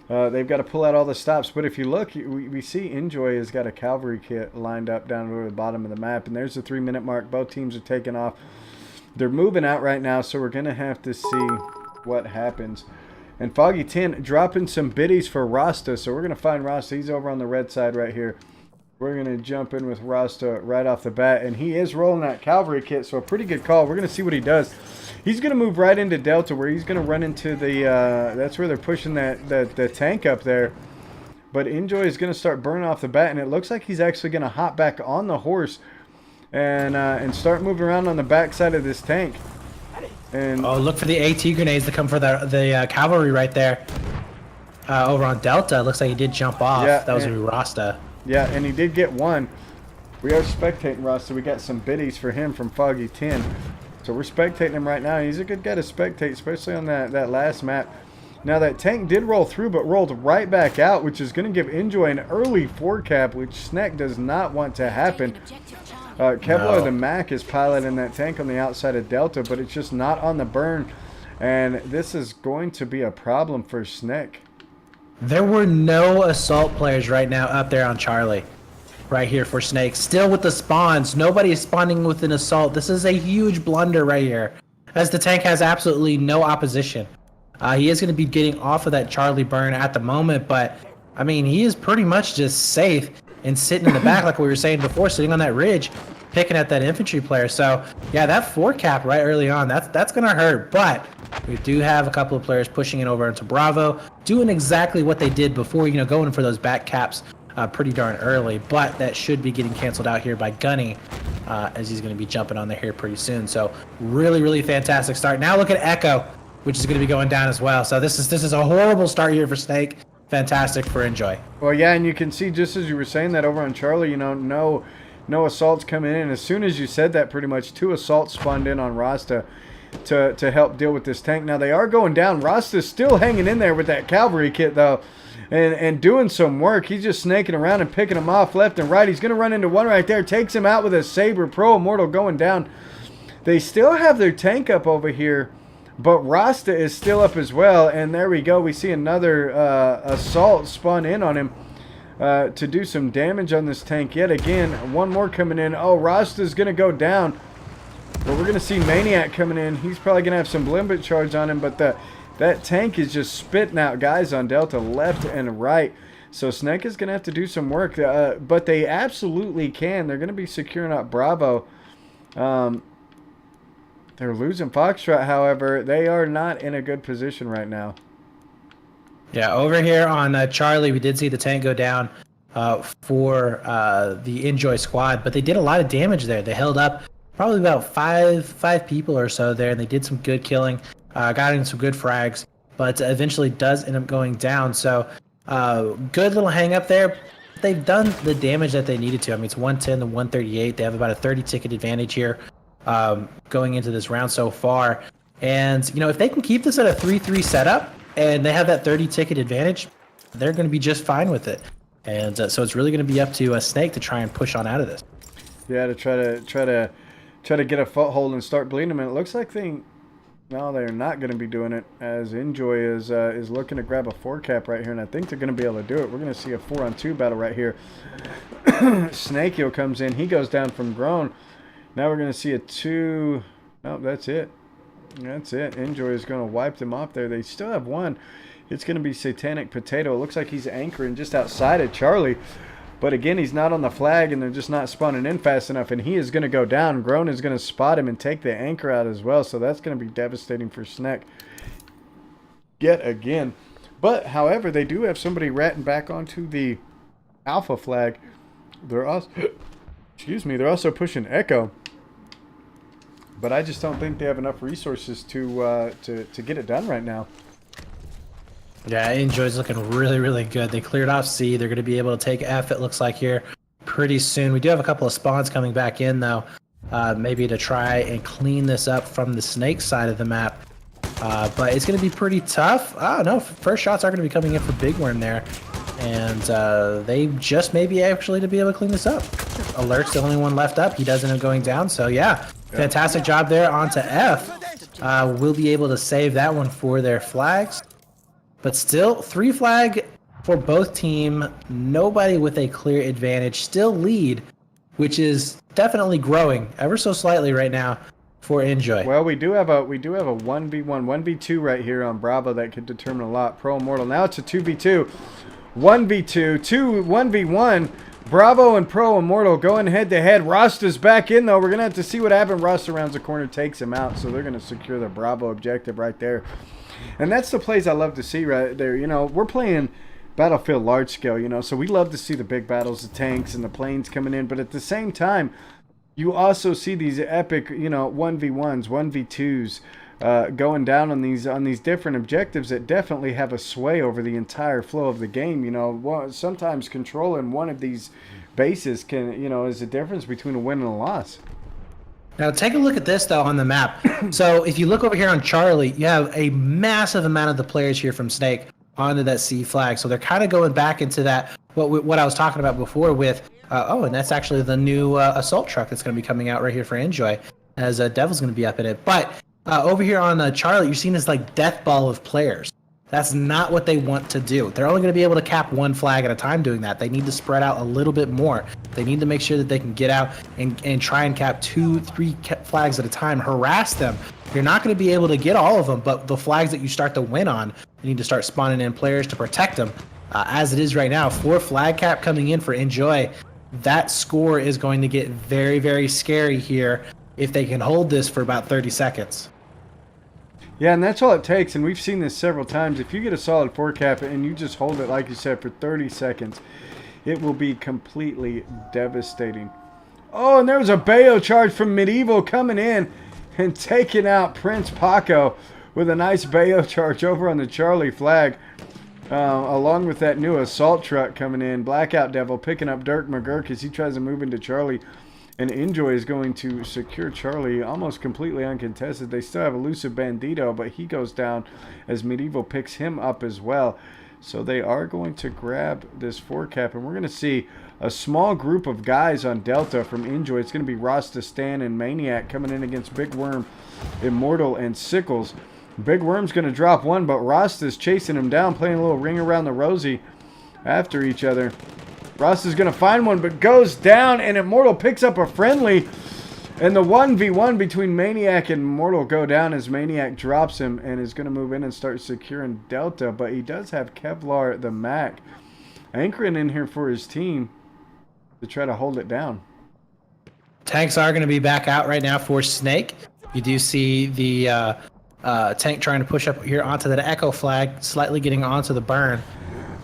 They've got to pull out all the stops. But if you look, we see Enjoy has got a cavalry kit lined up down to the bottom of the map. And there's the 3-minute mark. Both teams are taking off. They're moving out right now, so we're going to have to see what happens. And Foggy 10 dropping some biddies for Rasta. So we're going to find Rasta. He's over on the red side right here. We're going to jump in with Rasta right off the bat. And he is rolling that cavalry kit, so a pretty good call. We're going to see what he does. He's going to move right into Delta, where he's going to run into the... that's where they're pushing the tank up there. But Enjoy is going to start burning off the bat, and it looks like he's actually going to hop back on the horse and start moving around on the backside of this tank. And Oh, look for the AT grenades to come for the cavalry right there. Over on Delta, looks like he did jump off. Yeah, that was Rasta. yeah, and he did get one. We are spectating Rasta. We got some biddies for him from Foggy 10. So we're spectating him right now. He's a good guy to spectate, especially on that last map. Now that tank did roll through, but rolled right back out, which is going to give Enjoy an early 4-cap, which Sneck does not want to happen. Kevlar the Mac is piloting that tank on the outside of Delta, but it's just not on the burn. And this is going to be a problem for Sneck. There were no assault players right now up there on Charlie. Right here for Snake. Still with the spawns. Nobody is spawning with an assault. This is a huge blunder right here, as the tank has absolutely no opposition. He is going to be getting off of that Charlie burn at the moment, but I mean, he is pretty much just safe and sitting in the back, like we were saying before, sitting on that ridge, picking at that infantry player. So yeah, that 4-cap right early on, that's going to hurt. But we do have a couple of players pushing it over into Bravo, doing exactly what they did before, going for those back caps pretty darn early. But that should be getting canceled out here by Gunny, as he's going to be jumping on there here pretty soon. So really, really fantastic start. Now look at Echo, which is going to be going down as well. So this is a horrible start here for Snake. Fantastic for Enjoy. Well, yeah, and you can see, just as you were saying that over on Charlie, no assaults coming in. As soon as you said that, pretty much 2 assaults spawned in on Rasta to help deal with this tank. Now they are going down. Rasta's still hanging in there with that cavalry kit, though, and doing some work. He's just snaking around and picking them off left and right. He's going to run into one right there. Takes him out with a Saber. Pro Immortal going down. They still have their tank up over here, but Rasta is still up as well. And there we go. We see another assault spawn in on him to do some damage on this tank yet again. One more coming in. Oh, Rasta's going to go down. But we're going to see Maniac coming in. He's probably going to have some Blimbit charge on him. But that tank is just spitting out guys on Delta left and right. So Snake is going to have to do some work. But they absolutely can. They're going to be securing up Bravo. They're losing Foxtrot, however. They are not in a good position right now. Yeah, over here on Charlie, we did see the tank go down for the Enjoy squad, but they did a lot of damage there. They held up probably about five people or so there, and they did some good killing, got in some good frags, but eventually does end up going down. So good little hang up there. They've done the damage that they needed to. I mean, it's 110 to 138. They have about a 30 ticket advantage here going into this round so far. And, if they can keep this at a 3-3 setup and they have that 30 ticket advantage, they're going to be just fine with it. And so it's really going to be up to Snake to try and push on out of this. Yeah, to try to get a foothold and start bleeding them. And it looks like they're not going to be doing it, as Enjoy is looking to grab a 4-cap right here, and I think they're going to be able to do it. We're going to see a 4-on-2 battle right here. Snakeo comes in. He goes down from Groan. Now we're going to see a 2. Oh, that's it. That's it. Enjoy is going to wipe them off there. They still have one. It's going to be Satanic Potato. It looks like he's anchoring just outside of Charlie. But again, he's not on the flag, and they're just not spawning in fast enough. And he is going to go down. Groan is going to spot him and take the anchor out as well. So that's going to be devastating for Sneck yet again. But, however, they do have somebody ratting back onto the Alpha flag. They're also, excuse me, they're also pushing Echo. But I just don't think they have enough resources to get it done right now. Yeah, Enjoy's looking really, really good. They cleared off C. They're going to be able to take F, it looks like, here pretty soon. We do have a couple of spawns coming back in, though, maybe to try and clean this up from the Snake side of the map. But it's going to be pretty tough. Oh, no, first shots are going to be coming in for Big Worm there. And they just may be actually to be able to clean this up. Alert's the only one left up. He doesn't end up going down. So, yeah, fantastic job there onto F. We'll be able to save that one for their flags. But still, 3 flag for both team. Nobody with a clear advantage. Still lead, which is definitely growing ever so slightly right now for Enjoy. Well, we do have a 1v1, 1v2 right here on Bravo that could determine a lot. Pro Immortal. Now it's a 2v2. 1v2, 1v1. Bravo and Pro Immortal going head-to-head. Rasta's back in, though. We're going to have to see what happens. Rasta rounds the corner, takes him out, so they're going to secure the Bravo objective right there. And that's the plays I love to see right there. You know, we're playing Battlefield large scale, you know, so we love to see the big battles, the tanks and the planes coming in. But at the same time, you also see these epic, you know, 1v1s, 1v2s going down on these different objectives that definitely have a sway over the entire flow of the game. You know, sometimes controlling one of these bases can, you know, is the difference between a win and a loss. Now take a look at this, though, on the map. So if you look over here on Charlie, you have a massive amount of the players here from Snake onto that C flag. So they're kind of going back into that, what I was talking about before with, and that's actually the new assault truck that's going to be coming out right here for Enjoy, as Devil's going to be up in it. But over here on Charlie, you're seeing this like death ball of players. That's not what they want to do. They're only going to be able to cap 1 flag at a time doing that. They need to spread out a little bit more. They need to make sure that they can get out and try and cap 2, 3 flags at a time, harass them. You're not going to be able to get all of them, but the flags that you start to win on, you need to start spawning in players to protect them. As it is right now, 4 flag cap coming in for Enjoy. That score is going to get very, very scary here if they can hold this for about 30 seconds. Yeah, and that's all it takes, and we've seen this several times. If you get a solid 4 cap and you just hold it, like you said, for 30 seconds, it will be completely devastating. Oh, and there was a Bayo charge from Medieval coming in and taking out Prince Paco with a nice Bayo charge over on the Charlie flag, along with that new assault truck coming in. Blackout Devil picking up Dirk McGurk as he tries to move into Charlie. And Enjoy is going to secure Charlie almost completely uncontested. They still have Elusive Bandito, but he goes down as Medieval picks him up as well. So they are going to grab this 4 cap, and we're going to see a small group of guys on Delta from Enjoy. It's going to be Rasta, Stan, and Maniac coming in against Big Worm, Immortal, and Sickles. Big Worm's going to drop one, but Rasta's chasing him down, playing a little ring around the rosy after each other. Ross is going to find one, but goes down, and Immortal picks up a friendly. And the 1v1 between Maniac and Immortal go down as Maniac drops him and is going to move in and start securing Delta. But he does have Kevlar the Mac anchoring in here for his team to try to hold it down. Tanks are going to be back out right now for Snake. You do see the tank trying to push up here onto that Echo flag, slightly getting onto the burn.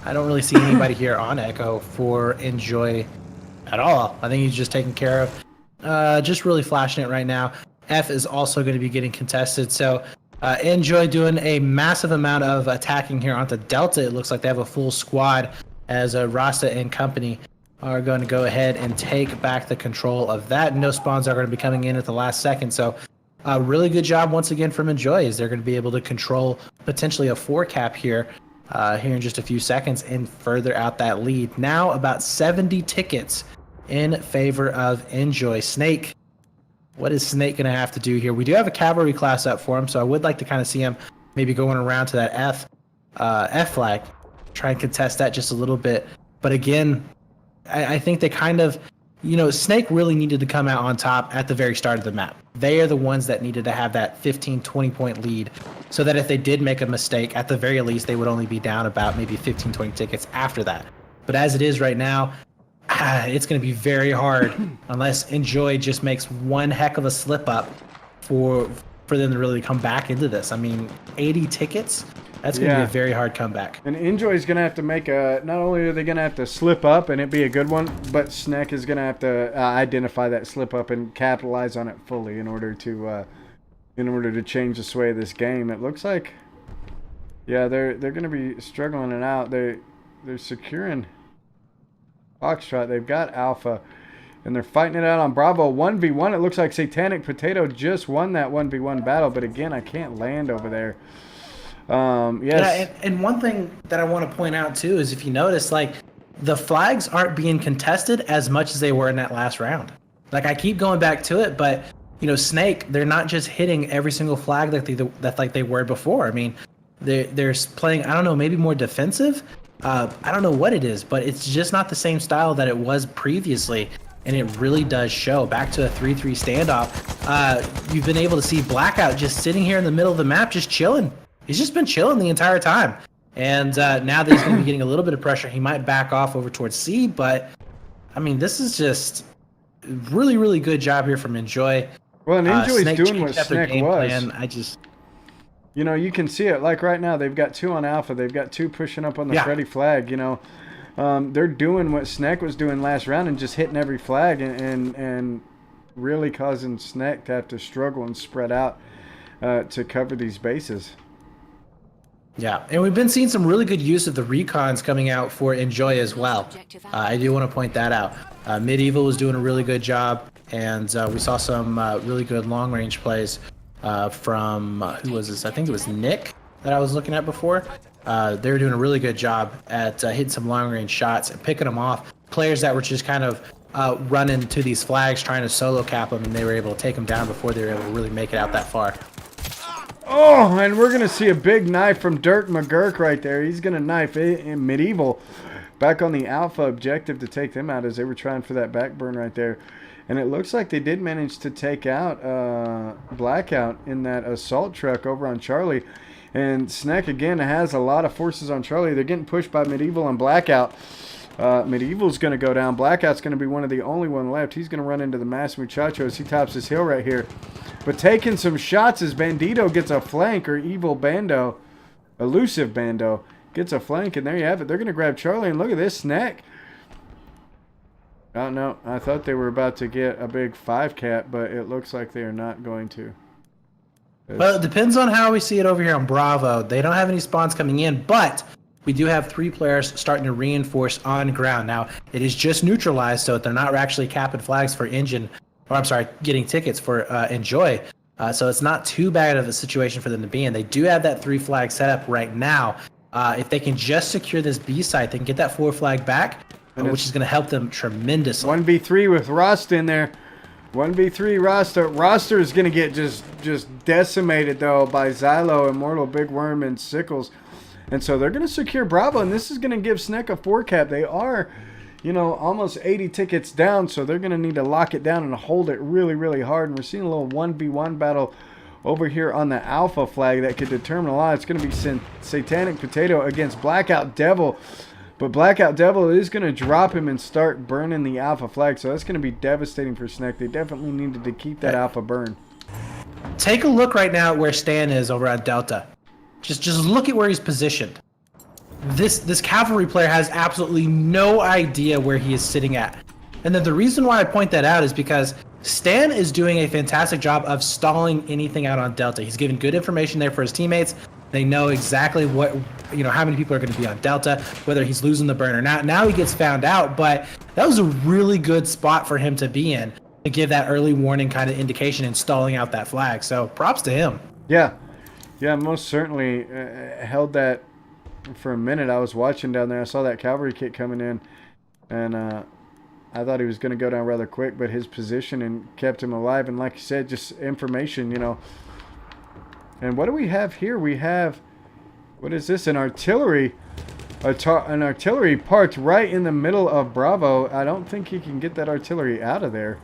I don't really see anybody here on Echo for Enjoy at all. I think he's just taken care of. Just really flashing it right now. F is also going to be getting contested. So Enjoy doing a massive amount of attacking here onto Delta. It looks like they have a full squad as Rasta and company are going to go ahead and take back the control of that. No spawns are going to be coming in at the last second. So really good job once again from Enjoy, as they're going to be able to control potentially a 4 cap here. Here in just a few seconds and further out that lead. Now about 70 tickets in favor of Enjoy. Snake, what is Snake going to have to do here? We do have a cavalry class up for him, so I would like to kind of see him maybe going around to that F flag, try and contest that just a little bit. But again, I think they kind of Snake really needed to come out on top at the very start of the map. They are the ones that needed to have that 15, 20-point lead so that if they did make a mistake, at the very least, they would only be down about maybe 15, 20 tickets after that. But as it is right now, it's going to be very hard unless Enjoy just makes one heck of a slip up for them to really come back into this. I mean, 80 tickets, that's going to be a very hard comeback. And Enjoy's going to have to make not only are they going to have to slip up and it be a good one, but Sneck is going to have to identify that slip up and capitalize on it fully in order to change the sway of this game. It looks like, they're going to be struggling it out. They're securing Foxtrot. They've got Alpha, and they're fighting it out on Bravo 1v1. It looks like Satanic Potato just won that 1v1 battle, but again, I can't land over there. Yes. Yeah, and one thing that I want to point out too is if you notice, like, the flags aren't being contested as much as they were in that last round. Like, I keep going back to it, but Snake, they're not just hitting every single flag that they were before. I mean, they're playing, I don't know, maybe more defensive. I don't know what it is, but it's just not the same style that it was previously, and it really does show. Back to a 3-3 standoff. You've been able to see Blackout just sitting here in the middle of the map, just chilling. He's just been chilling the entire time. And now that he's going to be getting a little bit of pressure, he might back off over towards C, but, I mean, this is just really, really good job here from Enjoy. Well, and Enjoy's doing what Sneck was. Plan. You can see it. Like right now, they've got 2 on Alpha. They've got 2 pushing up on the Freddy flag. They're doing what Sneck was doing last round and just hitting every flag and really causing Sneck to have to struggle and spread out to cover these bases. Yeah, and we've been seeing some really good use of the recons coming out for Enjoy as well. I do want to point that out. Medieval was doing a really good job, and we saw some really good long-range plays from, who was this? I think it was Nick that I was looking at before. They were doing a really good job at hitting some long-range shots and picking them off. Players that were just kind of running to these flags trying to solo cap them, and they were able to take them down before they were able to really make it out that far. Oh, and we're going to see a big knife from Dirk McGurk right there. He's going to knife in Medieval back on the Alpha objective to take them out as they were trying for that backburn right there. And it looks like they did manage to take out Blackout in that assault truck over on Charlie. And Sneck, again, has a lot of forces on Charlie. They're getting pushed by Medieval and Blackout. Medieval's going to go down. Blackout's going to be one of the only one left. He's going to run into the Mass Muchacho as he tops this hill right here. But taking some shots as Bandito gets a flank, or Evil Bando, Elusive Bando, gets a flank. And there you have it. They're going to grab Charlie. And look at this, Sneck. Oh, no. I thought they were about to get a big 5-cap, but it looks like they are not going to. Well, it depends on how we see it over here on Bravo. They don't have any spawns coming in, but we do have 3 players starting to reinforce on ground. Now, it is just neutralized, so they're not actually capping flags for getting tickets for Enjoy. So it's not too bad of a situation for them to be in. They do have that 3 flag setup right now. If they can just secure this B site, they can get that 4 flag back, which is going to help them tremendously. 1v3 with Rost in there. 1v3 roster. Roster is going to get just decimated, though, by Xylo, Immortal, Big Worm, and Sickles. And so they're going to secure Bravo, and this is going to give Sneck a 4-cap. They are, almost 80 tickets down, so they're going to need to lock it down and hold it really, really hard. And we're seeing a little 1v1 battle over here on the Alpha flag that could determine a lot. It's going to be Satanic Potato against Blackout Devil. But Blackout Devil is going to drop him and start burning the Alpha flag. So that's going to be devastating for Sneck. They definitely needed to keep that Alpha burn. Take a look right now at where Stan is over at Delta. Just look at where he's positioned. This cavalry player has absolutely no idea where he is sitting at. And then the reason why I point that out is because Stan is doing a fantastic job of stalling anything out on Delta. He's giving good information there for his teammates. They know exactly how many people are going to be on Delta, whether he's losing the burn or not. Now he gets found out, but that was a really good spot for him to be in to give that early warning kind of indication and stalling out that flag. So props to him. Yeah, most certainly held that for a minute. I was watching down there. I saw that cavalry kit coming in, and I thought he was going to go down rather quick, but his position and kept him alive. And like you said, just information, And what do we have here? We have, what is this, an artillery an artillery parked right in the middle of Bravo. I don't think he can get that artillery out of there.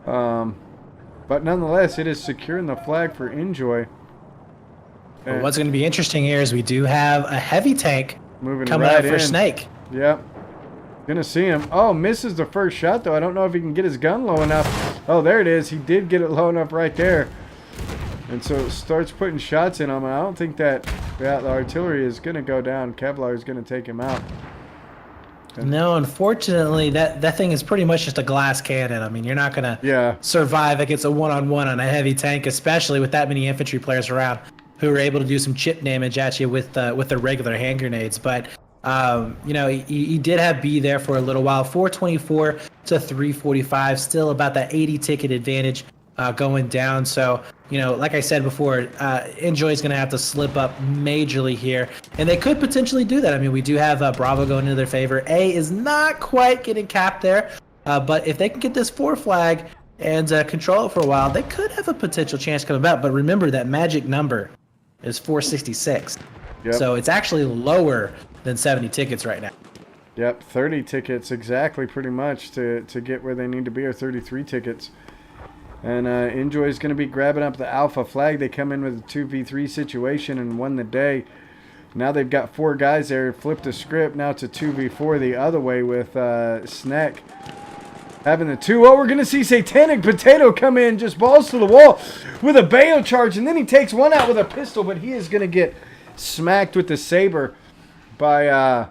But nonetheless, it is securing the flag for Enjoy. But what's going to be interesting here is we do have a heavy tank Moving coming right up for in. Snake. Yep. Gonna see him. Oh, misses the first shot, though. I don't know if he can get his gun low enough. Oh, there it is. He did get it low enough right there. And so it starts putting shots in him. I don't think that the artillery is going to go down. Kevlar is going to take him out. No, unfortunately, that thing is pretty much just a glass cannon. I mean, you're not going to survive against a one-on-one on a heavy tank, especially with that many infantry players around who are able to do some chip damage at you with their regular hand grenades. But, you know, he did have B there for a little while. 424 to 345, still about that 80 ticket advantage going down. So, you know, like I said before, Enjoy is going to have to slip up majorly here. And they could potentially do that. I mean, we do have Bravo going into their favor. A is not quite getting capped there. But if they can get this 4 flag and control it for a while, they could have a potential chance coming back. But remember, that magic number is 466. Yep. So it's actually lower than 70 tickets right now. Yep, 30 tickets exactly, pretty much, to get where they need to be, or 33 tickets. And Enjoy is going to be grabbing up the Alpha flag. They come in with a 2v3 situation and won the day. Now they've got 4 guys there. Flipped the script. Now it's a 2v4 the other way with Sneck having the 2. Oh, we're going to see Satanic Potato come in, just balls to the wall with a Bayo charge. And then he takes one out with a pistol, but he is going to get smacked with the saber by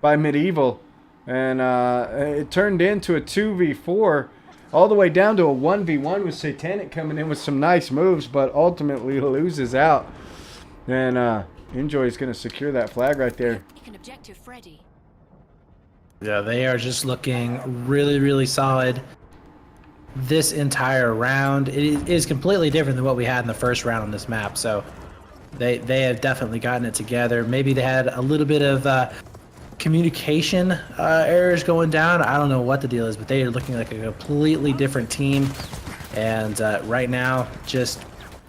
Medieval. And it turned into a 2v4. All the way down to a 1v1 with Satanic coming in with some nice moves, but ultimately loses out. And Enjoy is going to secure that flag right there. An objective, Freddy. Yeah, they are just looking really, really solid this entire round. It is completely different than what we had in the first round on this map. So they have definitely gotten it together. Maybe they had a little bit of communication errors going down. I don't know what the deal is, but they are looking like a completely different team. And right now, just,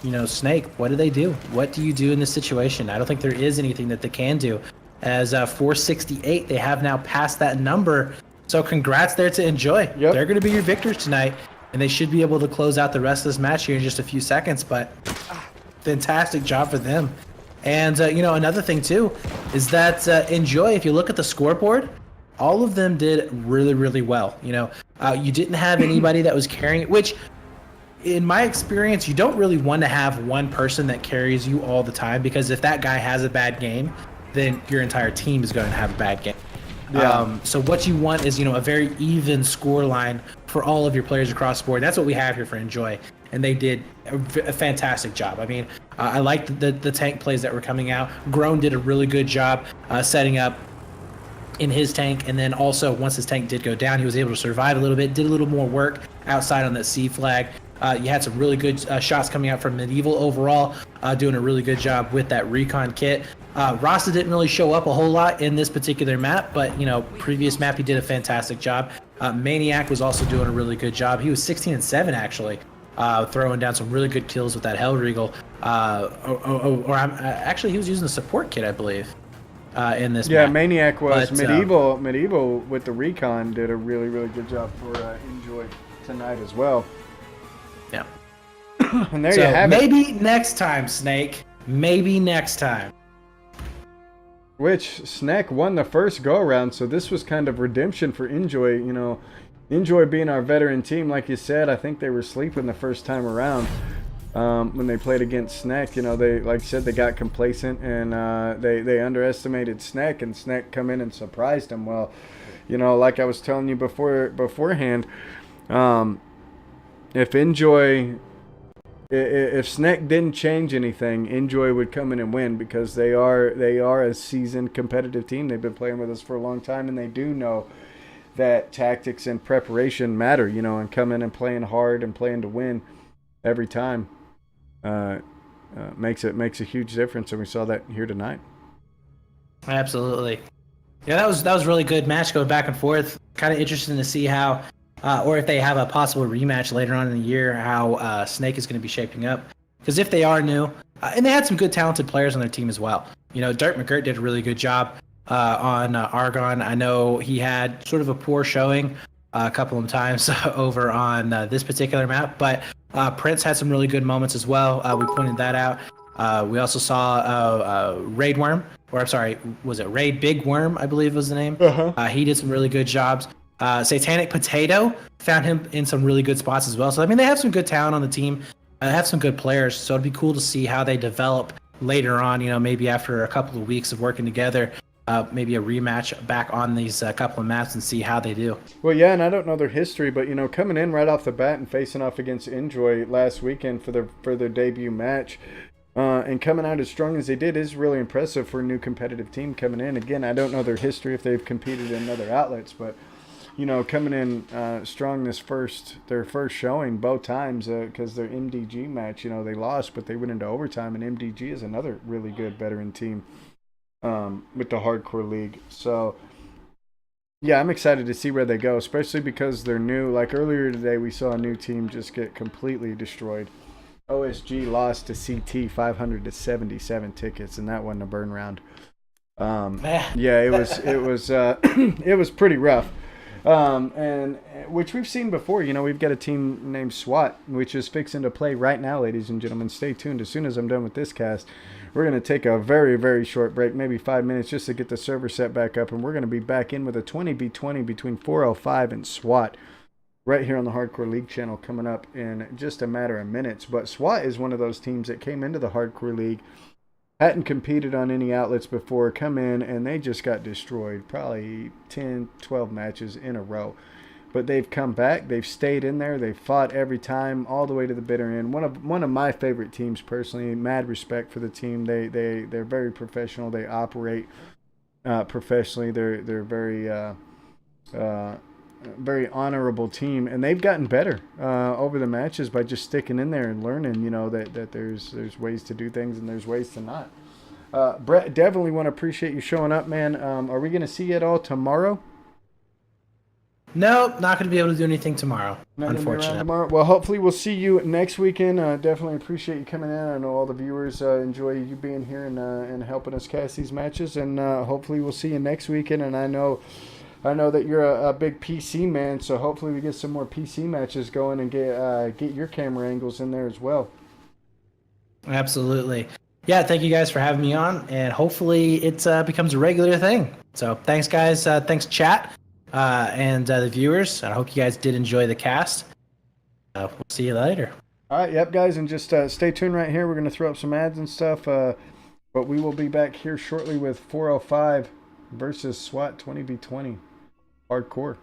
you know, Snake, what do they do? What do you do in this situation? I don't think there is anything that they can do. As 468, they have now passed that number. So congrats there to Enjoy. Yep. They're going to be your victors tonight, and they should be able to close out the rest of this match here in just a few seconds. But fantastic job for them. And, you know, another thing, too, is that Enjoy, if you look at the scoreboard, all of them did really, really well. You know, you didn't have anybody that was carrying it, which, in my experience, you don't really want to have one person that carries you all the time, because if that guy has a bad game, then your entire team is going to have a bad game. Yeah. So what you want is, you know, a very even score line for all of your players across the board. That's what we have here for Enjoy. And they did a fantastic job. I mean, I liked the tank plays that were coming out. Groan did a really good job setting up in his tank. And then also, once his tank did go down, he was able to survive a little bit, did a little more work outside on that C flag. You had some really good shots coming out from Medieval overall, doing a really good job with that recon kit. Rasta didn't really show up a whole lot in this particular map, but, you know, previous map he did a fantastic job. Maniac was also doing a really good job. He was 16-7 actually, throwing down some really good kills with that Hellregal. Actually, he was using the support kit, I believe, in this map. Maniac was. But, Medieval with the recon did a really, really good job for Enjoy tonight as well. Yeah. And there you have it. Maybe next time, Snake. Maybe next time. Which Snack won the first go around, so this was kind of redemption for Enjoy. You know, Enjoy being our veteran team, like you said, I think they were sleeping the first time around when they played against Snack. You know, they, like you said, they got complacent and they underestimated Snack, and Snack come in and surprised them. Well, you know, like I was telling you beforehand, if Enjoy. If Snack didn't change anything, Enjoy would come in and win, because they are a seasoned competitive team. They've been playing with us for a long time, and they do know that tactics and preparation matter, you know, and coming and playing hard and playing to win every time makes a huge difference, and we saw that here tonight. Absolutely. Yeah, that was really good match going back and forth. Kind of interesting to see how, or if they have a possible rematch later on in the year, how Snake is going to be shaping up. Because if they are new, and they had some good talented players on their team as well. You know, Dirk McGirt did a really good job on Argon. I know he had sort of a poor showing a couple of times over on this particular map, but Prince had some really good moments as well. We pointed that out. We also saw Raid Worm, or I'm sorry, was it Raid Big Worm, I believe was the name. He did some really good jobs. Satanic Potato found him in some really good spots as well. So, I mean, they have some good talent on the team. They have some good players. So it'd be cool to see how they develop later on, maybe after a couple of weeks of working together, maybe a rematch back on these couple of maps and see how they do. Well, yeah, and I don't know their history, but, coming in right off the bat and facing off against Enjoy last weekend for their debut match, and coming out as strong as they did is really impressive for a new competitive team coming in. Again, I don't know their history if they've competed in other outlets, but coming in strong their first showing both times because their MDG match, they lost, but they went into overtime, and MDG is another really good veteran team with the Hardcore League. So, yeah, I'm excited to see where they go, especially because they're new. Like earlier today, we saw a new team just get completely destroyed. OSG lost to CT 500 to 77 tickets, and that wasn't a burn round. Yeah, it was it was pretty rough. And which we've seen before. We've got a team named SWAT, which is fixing to play right now, ladies and gentlemen. Stay tuned. As soon as I'm done with this cast, we're going to take a very, very short break, maybe 5 minutes, just to get the server set back up, and we're going to be back in with a 20v20 between 405 and SWAT right here on the Hardcore League channel coming up in just a matter of minutes. But SWAT is one of those teams that came into the Hardcore League, hadn't competed on any outlets before, come in, and they just got destroyed. Probably 10, 12 matches in a row. But they've come back. They've stayed in there. They've fought every time, all the way to the bitter end. One of my favorite teams personally. Mad respect for the team. They're very professional. They operate professionally. They're very honorable team, and they've gotten better over the matches by just sticking in there and learning, that there's ways to do things and there's ways to not. Brett, definitely want to appreciate you showing up, man. Are we going to see you at all tomorrow? No, not going to be able to do anything tomorrow, unfortunately. Tomorrow. Well, hopefully we'll see you next weekend. Definitely appreciate you coming in. I know all the viewers enjoy you being here and helping us cast these matches, and hopefully we'll see you next weekend. And I know that you're a big PC man, so hopefully we get some more PC matches going and get your camera angles in there as well. Absolutely. Yeah, thank you guys for having me on, and hopefully it becomes a regular thing. So thanks, guys. Thanks, chat, and the viewers. I hope you guys did enjoy the cast. We'll see you later. All right, yep, guys, and just stay tuned right here. We're going to throw up some ads and stuff, but we will be back here shortly with 405 versus SWAT 20v20. Hardcore.